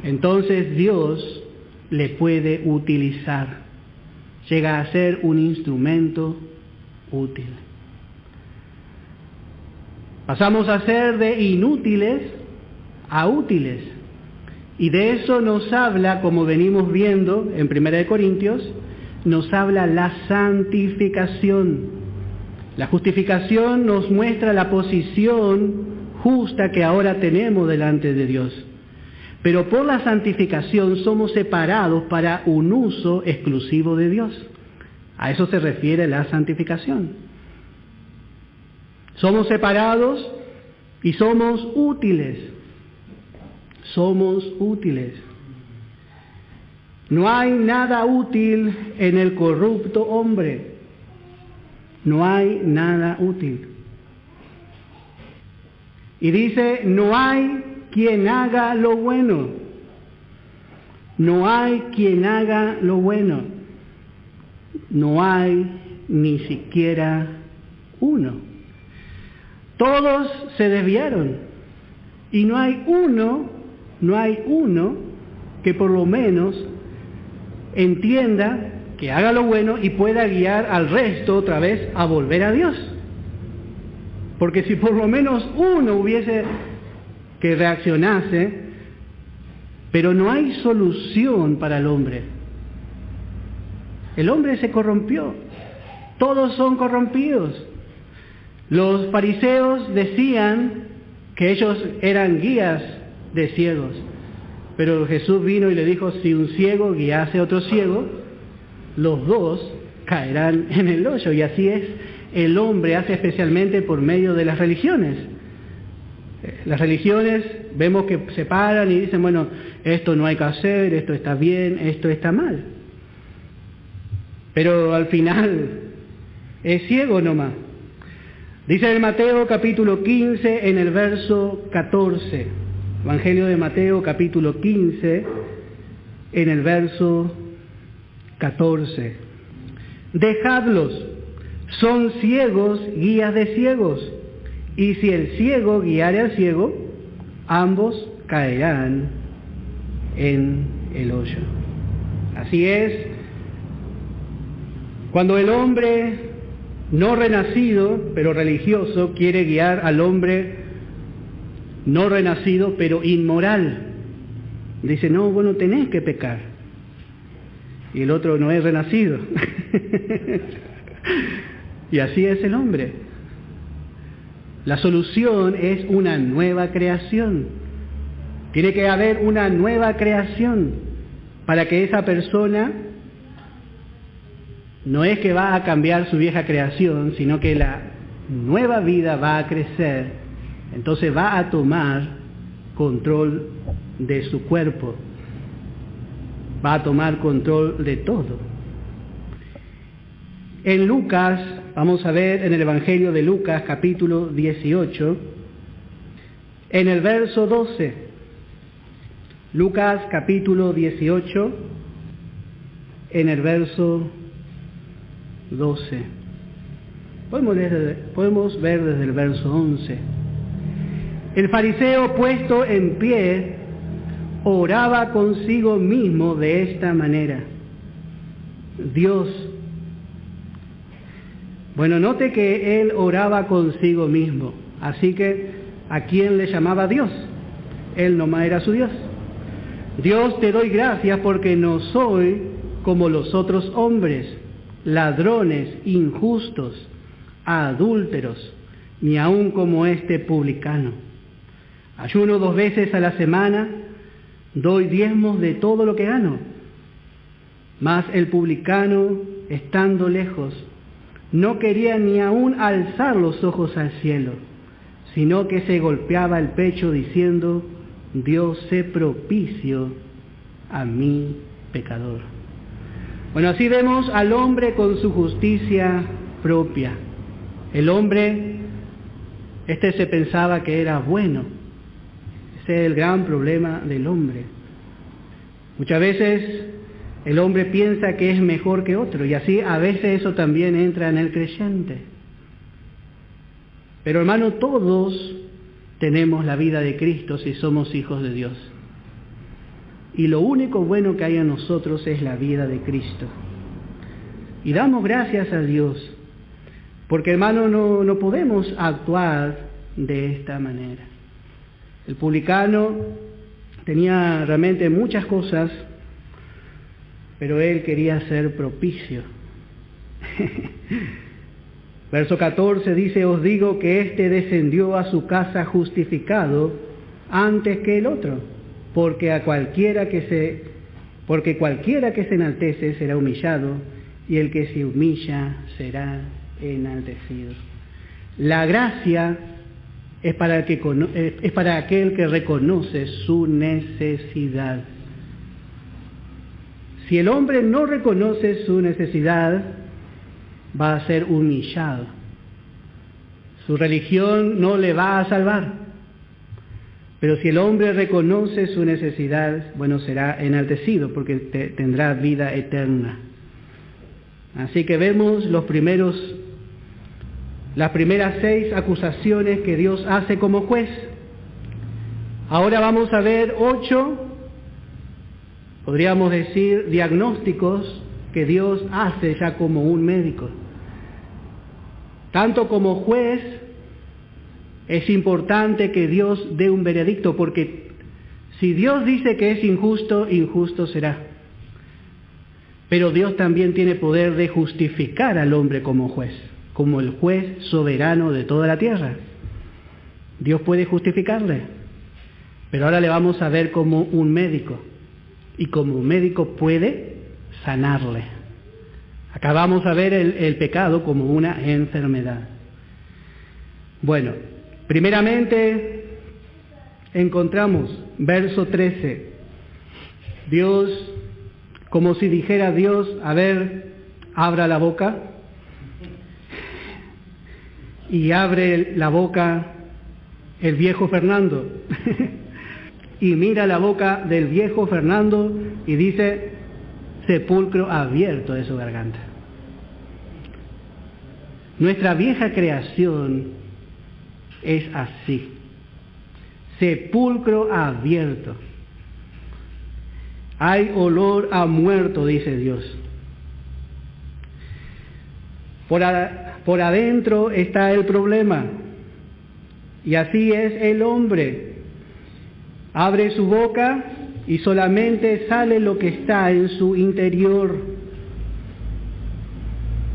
entonces Dios le puede utilizar. Llega a ser un instrumento útil. Pasamos a ser de inútiles a útiles. Y de eso nos habla, como venimos viendo en 1 Corintios, nos habla la santificación. La justificación nos muestra la posición justa que ahora tenemos delante de Dios. Pero por la santificación somos separados para un uso exclusivo de Dios. A eso se refiere la santificación. Somos separados y somos útiles. Somos útiles. No hay nada útil en el corrupto hombre. No hay nada útil. Y dice, no hay quien haga lo bueno. No hay quien haga lo bueno. No hay ni siquiera uno. Todos se desviaron. Y no hay uno que por lo menos entienda que haga lo bueno y pueda guiar al resto otra vez a volver a Dios. Porque si por lo menos uno hubiese que reaccionase, pero no hay solución para el hombre. El hombre se corrompió. Todos son corrompidos. Los fariseos decían que ellos eran guías de ciegos. Pero Jesús vino y le dijo, si un ciego guiase a otro ciego, los dos caerán en el hoyo. Y así es, el hombre hace especialmente por medio de las religiones. Las religiones vemos que se paran y dicen, bueno, esto no hay que hacer, esto está bien, esto está mal. Pero al final es ciego nomás. Dice en Mateo capítulo 15 en el verso 14. Evangelio de Mateo capítulo 15 en el verso 14. Dejadlos, son ciegos, guías de ciegos. Y si el ciego guiare al ciego, ambos caerán en el hoyo. Así es, cuando el hombre no renacido, pero religioso, quiere guiar al hombre no renacido, pero inmoral, dice, no, vos no tenés que pecar. Y el otro no es renacido. Y así es el hombre. La solución es una nueva creación. Tiene que haber una nueva creación para que esa persona no es que va a cambiar su vieja creación, sino que la nueva vida va a crecer, entonces va a tomar control de su cuerpo, va a tomar control de todo. En Lucas, vamos a ver en el Evangelio de Lucas, capítulo 18, en el verso 12. Lucas, capítulo 18, en el verso 12. Podemos ver desde el verso 11. El fariseo, puesto en pie, oraba consigo mismo de esta manera: Dios. Bueno, note que él oraba consigo mismo, así que ¿a quién le llamaba Dios? Él nomás era su Dios. Dios, te doy gracias porque no soy como los otros hombres, ladrones, injustos, adúlteros, ni aun como este publicano. Ayuno 2 veces a la semana, doy diezmos de todo lo que gano. Mas el publicano, estando lejos, no quería ni aun alzar los ojos al cielo, sino que se golpeaba el pecho diciendo: Dios, sé propicio a mi pecador. Bueno, así vemos al hombre con su justicia propia. El hombre, se pensaba que era bueno. Ese es el gran problema del hombre. Muchas veces el hombre piensa que es mejor que otro, y así a veces eso también entra en el creyente. Pero hermano, todos tenemos la vida de Cristo si somos hijos de Dios. Y lo único bueno que hay en nosotros es la vida de Cristo. Y damos gracias a Dios, porque hermano, no podemos actuar de esta manera. El publicano tenía realmente muchas cosas, pero él quería ser propicio. Verso 14 dice: os digo que éste descendió a su casa justificado antes que el otro, porque cualquiera que se enaltece será humillado, y el que se humilla será enaltecido. La gracia es para aquel que reconoce su necesidad. Si el hombre no reconoce su necesidad, va a ser humillado. Su religión no le va a salvar. Pero si el hombre reconoce su necesidad, bueno, será enaltecido porque tendrá vida eterna. Así que vemos las primeras 6 acusaciones que Dios hace como juez. Ahora vamos a ver 8, podríamos decir, diagnósticos que Dios hace ya como un médico. Tanto como juez, es importante que Dios dé un veredicto, porque si Dios dice que es injusto, injusto será. Pero Dios también tiene poder de justificar al hombre como juez, como el juez soberano de toda la tierra. Dios puede justificarle, pero ahora le vamos a ver como un médico, y como un médico puede sanarle. Acá vamos a ver el pecado como una enfermedad. Bueno, primeramente encontramos verso 13. Dios, como si dijera Dios: a ver, abra la boca. Y abre la boca el viejo Fernando. Y mira la boca del viejo Fernando y dice: sepulcro abierto de su garganta. Nuestra vieja creación es así. Sepulcro abierto. Hay olor a muerto, dice Dios. Por adentro está el problema. Y así es el hombre. Abre su boca y solamente sale lo que está en su interior.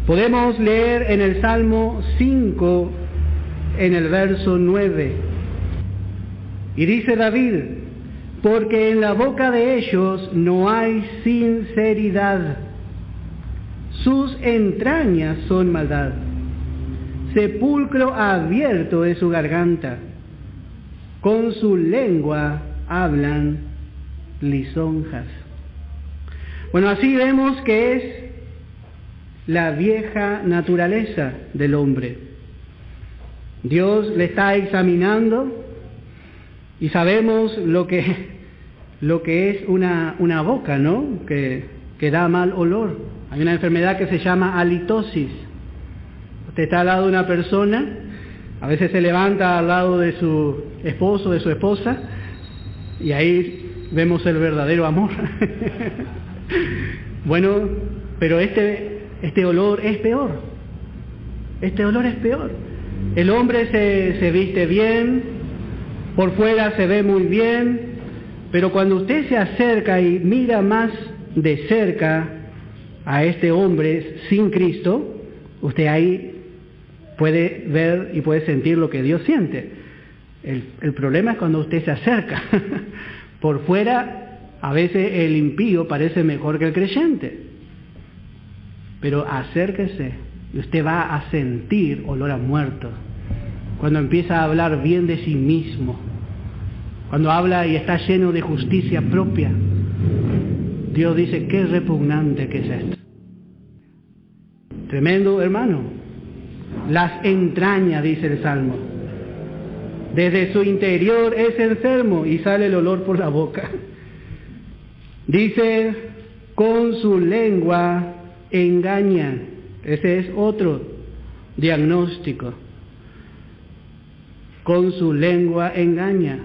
Podemos leer en el Salmo 5, en el verso 9, y dice David: porque en la boca de ellos no hay sinceridad, sus entrañas son maldad, sepulcro abierto es su garganta, con su lengua hablan lisonjas. Bueno, así vemos que es la vieja naturaleza del hombre. Dios le está examinando y sabemos lo que es una boca, ¿no? Que da mal olor. Hay una enfermedad que se llama halitosis. Usted está al lado de una persona, a veces se levanta al lado de su esposo, de su esposa, y ahí vemos el verdadero amor. Bueno, pero este olor es peor. Este olor es peor. El hombre se viste bien, por fuera se ve muy bien, pero cuando usted se acerca y mira más de cerca a este hombre sin Cristo, usted ahí puede ver y puede sentir lo que Dios siente. El problema es cuando usted se acerca. Por fuera, a veces el impío parece mejor que el creyente. Pero acérquese y usted va a sentir olor a muerto. Cuando empieza a hablar bien de sí mismo, cuando habla y está lleno de justicia propia, Dios dice: qué repugnante que es esto. Tremendo, hermano. Las entrañas, dice el Salmo. Desde su interior es enfermo y sale el olor por la boca. Dice: con su lengua engaña. Ese es otro diagnóstico. Con su lengua engaña.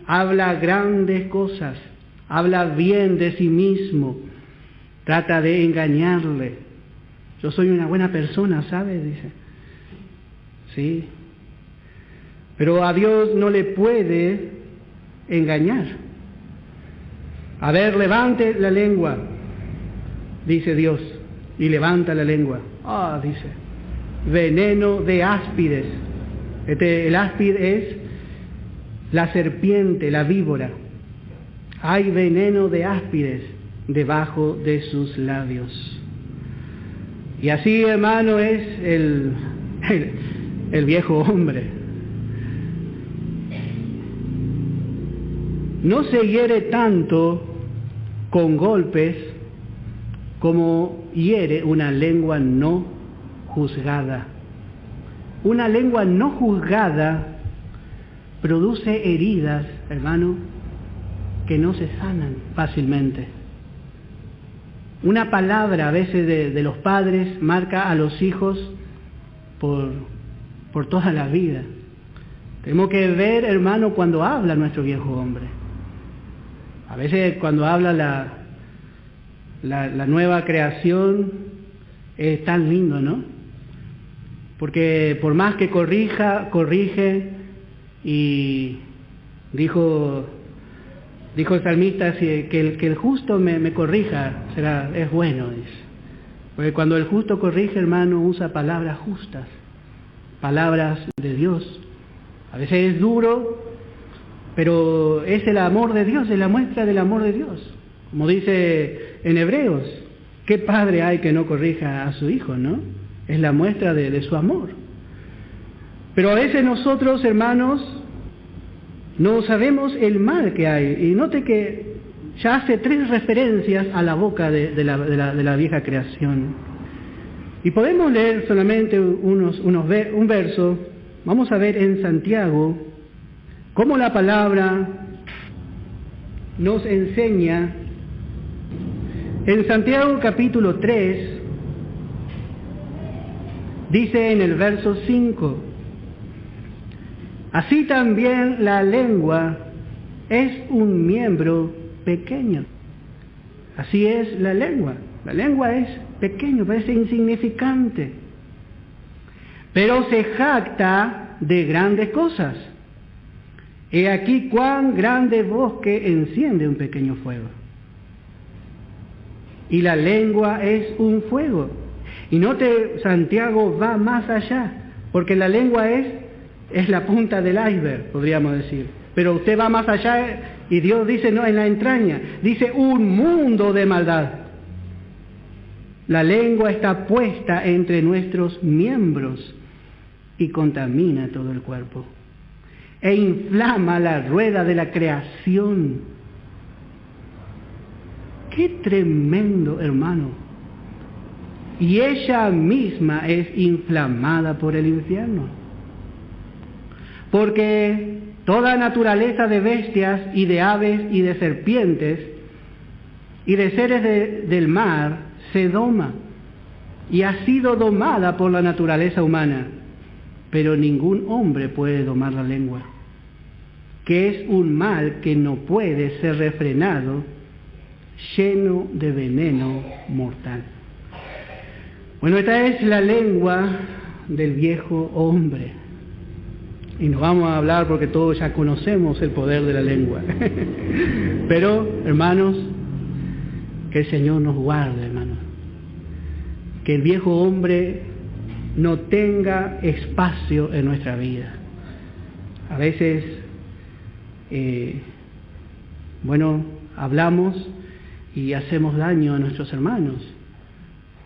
Habla grandes cosas. Habla bien de sí mismo. Trata de engañarle. Yo soy una buena persona, ¿sabe? Dice. Sí. Pero a Dios no le puede engañar. A ver, levante la lengua, dice Dios, y levanta la lengua. Dice, veneno de áspides. El áspid es la serpiente, la víbora. Hay veneno de áspides debajo de sus labios. Y así, hermano, es el viejo hombre. No se hiere tanto con golpes como hiere una lengua no juzgada. Una lengua no juzgada produce heridas, hermano, que no se sanan fácilmente. Una palabra a veces de los padres marca a los hijos por toda la vida. Tenemos que ver, hermano, cuando habla nuestro viejo hombre. A veces cuando habla la nueva creación es tan lindo, ¿no? Porque por más que corrige, y dijo el salmista, que el justo me corrija, es bueno, dice. Porque cuando el justo corrige, hermano, usa palabras justas, palabras de Dios. A veces es duro, pero es el amor de Dios, es la muestra del amor de Dios. Como dice en Hebreos, ¿qué padre hay que no corrija a su hijo, no? Es la muestra de su amor. Pero a veces nosotros, hermanos, no sabemos el mal que hay. Y note que ya hace 3 referencias a la boca de la vieja creación. Y podemos leer solamente un verso. Vamos a ver en Santiago cómo la palabra nos enseña. En Santiago capítulo 3, dice en el verso 5, así también la lengua es un miembro pequeño. Así es la lengua. La lengua es pequeño, parece insignificante, pero se jacta de grandes cosas. He aquí cuán grande bosque enciende un pequeño fuego. Y la lengua es un fuego. Y note, Santiago va más allá, porque la lengua es la punta del iceberg, podríamos decir. Pero usted va más allá y Dios dice, no, en la entraña, dice un mundo de maldad. La lengua está puesta entre nuestros miembros y contamina todo el cuerpo. E inflama la rueda de la creación. ¡Qué tremendo, hermano! Y ella misma es inflamada por el infierno. Porque toda naturaleza de bestias y de aves y de serpientes y de seres del mar se doma y ha sido domada por la naturaleza humana. Pero ningún hombre puede domar la lengua, que es un mal que no puede ser refrenado, lleno de veneno mortal. Bueno, esta es la lengua del viejo hombre. Y nos vamos a hablar porque todos ya conocemos el poder de la lengua. Pero, hermanos, que el Señor nos guarde, hermanos. Que el viejo hombre no tenga espacio en nuestra vida. A veces, hablamos y hacemos daño a nuestros hermanos,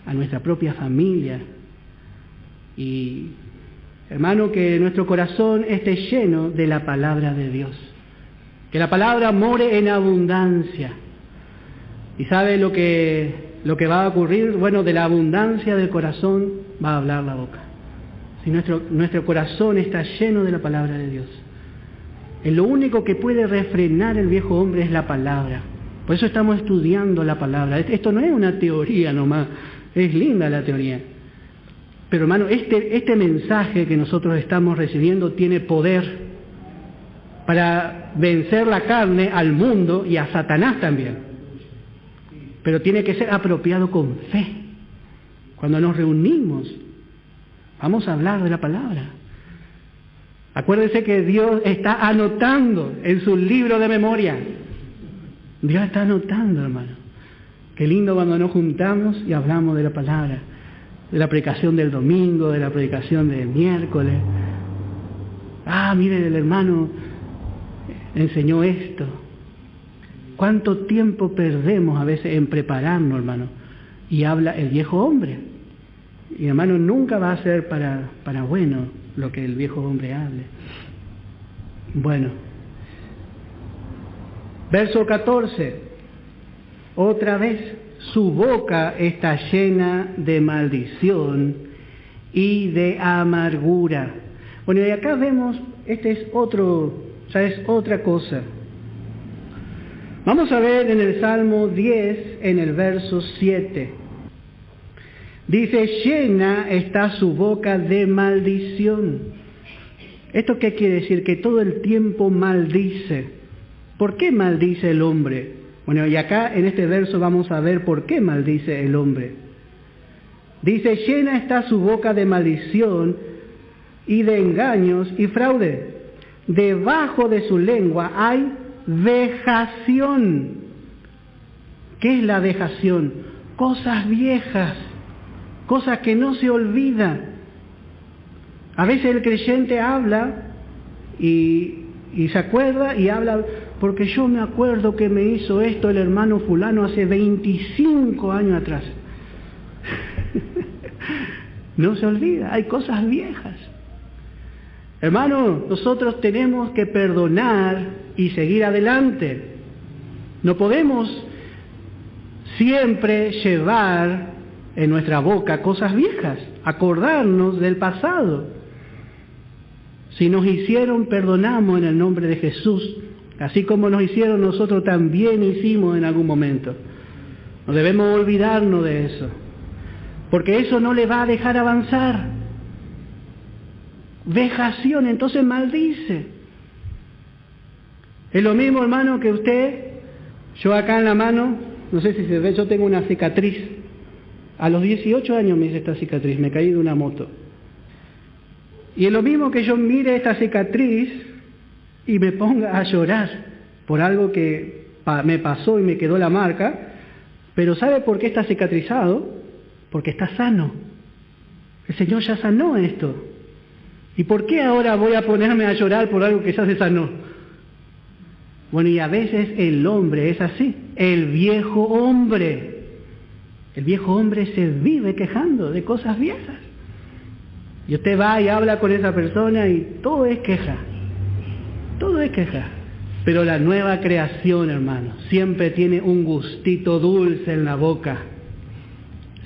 a nuestra propia familia. Y, hermano, que nuestro corazón esté lleno de la palabra de Dios. Que la palabra more en abundancia. ¿Y sabe lo que va a ocurrir? Bueno, de la abundancia del corazón va a hablar la boca. Si nuestro corazón está lleno de la palabra de Dios. Lo único que puede refrenar el viejo hombre es la palabra. Por eso estamos estudiando la palabra. Esto no es una teoría nomás. Es linda la teoría. Pero hermano, este mensaje que nosotros estamos recibiendo tiene poder para vencer la carne, al mundo y a Satanás también. Pero tiene que ser apropiado con fe. Cuando nos reunimos, vamos a hablar de la palabra. Acuérdense que Dios está anotando en su libro de memoria. Dios está anotando, hermano. Qué lindo cuando nos juntamos y hablamos de la palabra, de la predicación del domingo, de la predicación del miércoles. Mire, el hermano enseñó esto. ¿Cuánto tiempo perdemos a veces en prepararnos, hermano? Y habla el viejo hombre. Y hermano, nunca va a ser para bueno lo que el viejo hombre hable. Bueno. Verso 14. Otra vez, su boca está llena de maldición y de amargura. Bueno, y acá vemos, es otra cosa. Vamos a ver en el Salmo 10, en el verso 7. Dice, llena está su boca de maldición. ¿Esto qué quiere decir? Que todo el tiempo maldice. ¿Por qué maldice el hombre? Bueno, y acá en este verso vamos a ver por qué maldice el hombre. Dice, llena está su boca de maldición y de engaños y fraude. Debajo de su lengua hay vejación. ¿Qué es la vejación? Cosas viejas, cosas que no se olvidan. A veces el creyente habla y se acuerda y habla, porque yo me acuerdo que me hizo esto el hermano fulano hace 25 años atrás. No se olvida, hay cosas viejas. Hermano, nosotros tenemos que perdonar y seguir adelante. No podemos siempre llevar en nuestra boca cosas viejas, acordarnos del pasado. Si nos hicieron, perdonamos en el nombre de Jesús. Así como nos hicieron, nosotros también hicimos en algún momento. No debemos olvidarnos de eso, porque eso no le va a dejar avanzar. Vejación, entonces maldice. Es lo mismo, hermano, que usted, yo acá en la mano, no sé si se ve, yo tengo una cicatriz. A los 18 años me hice esta cicatriz, me caí de una moto. Y es lo mismo que yo mire esta cicatriz y me ponga a llorar por algo que me pasó y me quedó la marca, pero ¿sabe por qué está cicatrizado? Porque está sano. El Señor ya sanó esto. ¿Y por qué ahora voy a ponerme a llorar por algo que ya se sanó? Bueno, y a veces el hombre es así, el viejo hombre. El viejo hombre se vive quejando de cosas viejas. Y usted va y habla con esa persona y todo es queja. Todo es queja. Pero la nueva creación, hermano, siempre tiene un gustito dulce en la boca.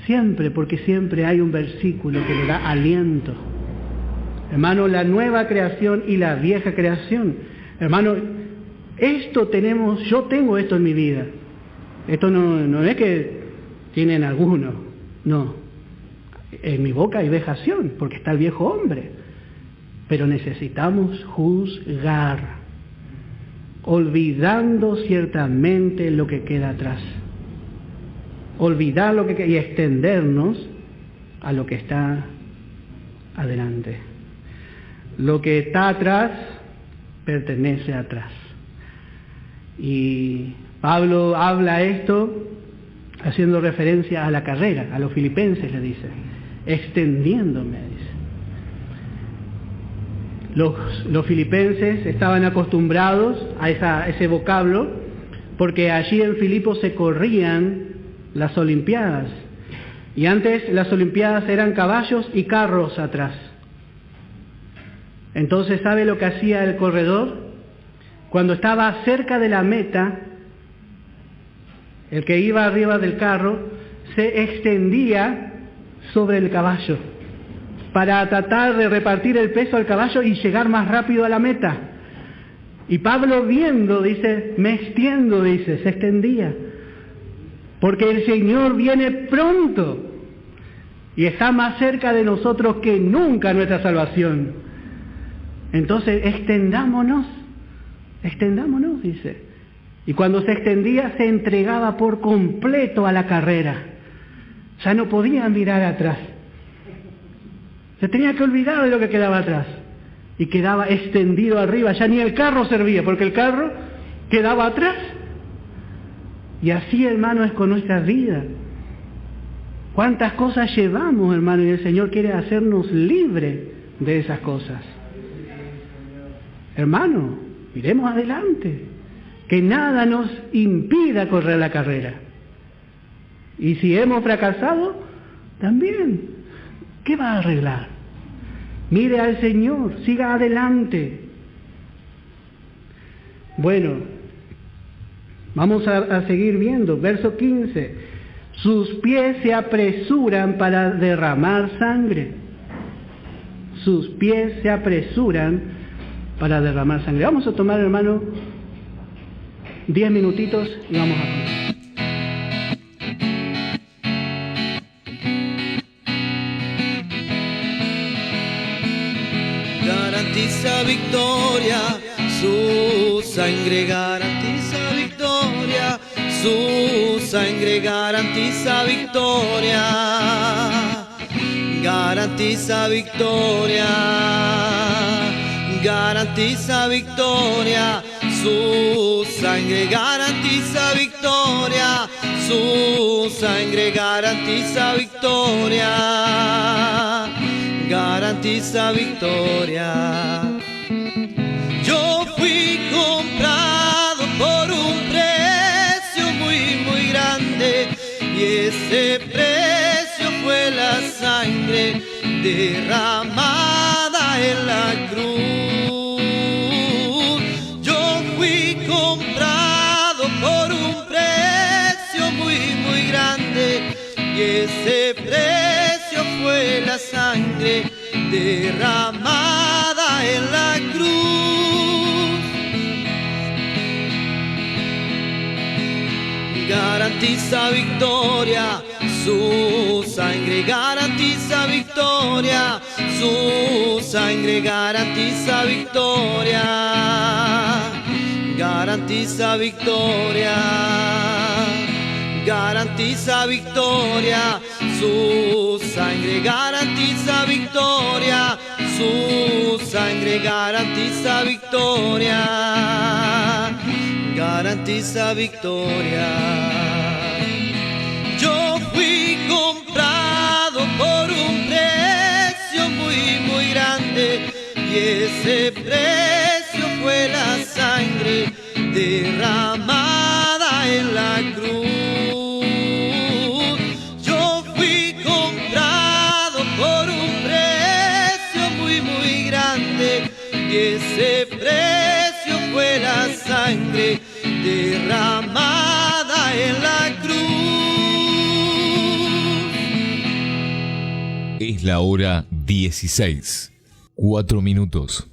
Siempre, porque siempre hay un versículo que le da aliento. Hermano, la nueva creación y la vieja creación. Hermano, esto tenemos, yo tengo esto en mi vida. Esto no es que tienen algunos, no. En mi boca hay vejación, porque está el viejo hombre. Pero necesitamos juzgar, olvidando ciertamente lo que queda atrás. Olvidar lo que queda y extendernos a lo que está adelante. Lo que está atrás pertenece atrás. Y Pablo habla esto haciendo referencia a la carrera, a los filipenses le dice, extendiéndome, dice. Los filipenses estaban acostumbrados a ese vocablo, porque allí en Filipos se corrían las Olimpiadas. Y antes las Olimpiadas eran caballos y carros atrás. Entonces, ¿sabe lo que hacía el corredor? Cuando estaba cerca de la meta, el que iba arriba del carro se extendía sobre el caballo para tratar de repartir el peso al caballo y llegar más rápido a la meta. Y Pablo viendo, dice, me extiendo, dice, se extendía. Porque el Señor viene pronto y está más cerca de nosotros que nunca nuestra salvación. Entonces, extendámonos, dice. Y cuando se extendía, se entregaba por completo a la carrera. Ya no podía mirar atrás. Se tenía que olvidar de lo que quedaba atrás. Y quedaba extendido arriba. Ya ni el carro servía, porque el carro quedaba atrás. Y así, hermano, es con nuestra vida. ¿Cuántas cosas llevamos, hermano? Y el Señor quiere hacernos libres de esas cosas. Hermano, miremos adelante. Que nada nos impida correr la carrera. Y si hemos fracasado, también. ¿Qué va a arreglar? Mire al Señor, siga adelante. Bueno, vamos a seguir viendo. Verso 15. Sus pies se apresuran para derramar sangre. Sus pies se apresuran para derramar sangre. Vamos a tomar, hermano, 10 minutitos y vamos a comer. Garantiza victoria, su sangre garantiza victoria, su sangre garantiza victoria, garantiza victoria, garantiza victoria, su sangre garantiza victoria, su sangre garantiza victoria, garantiza victoria. Yo fui comprado por un precio muy grande y ese precio fue la sangre derramada en la cruz. Yo fui comprado por un precio muy grande y ese precio fue la sangre derramada en la cruz. Garantiza victoria, su sangre garantiza victoria, su sangre garantiza victoria, garantiza victoria, garantiza victoria, su sangre garantiza victoria, su sangre garantiza victoria, garantiza victoria. Yo fui comprado por un precio ese precio fue la sangre derramada en la cruz. Yo fui comprado por un precio muy muy grande y ese precio fue la sangre derramada en la cruz. Es la hora 16, 4 minutos.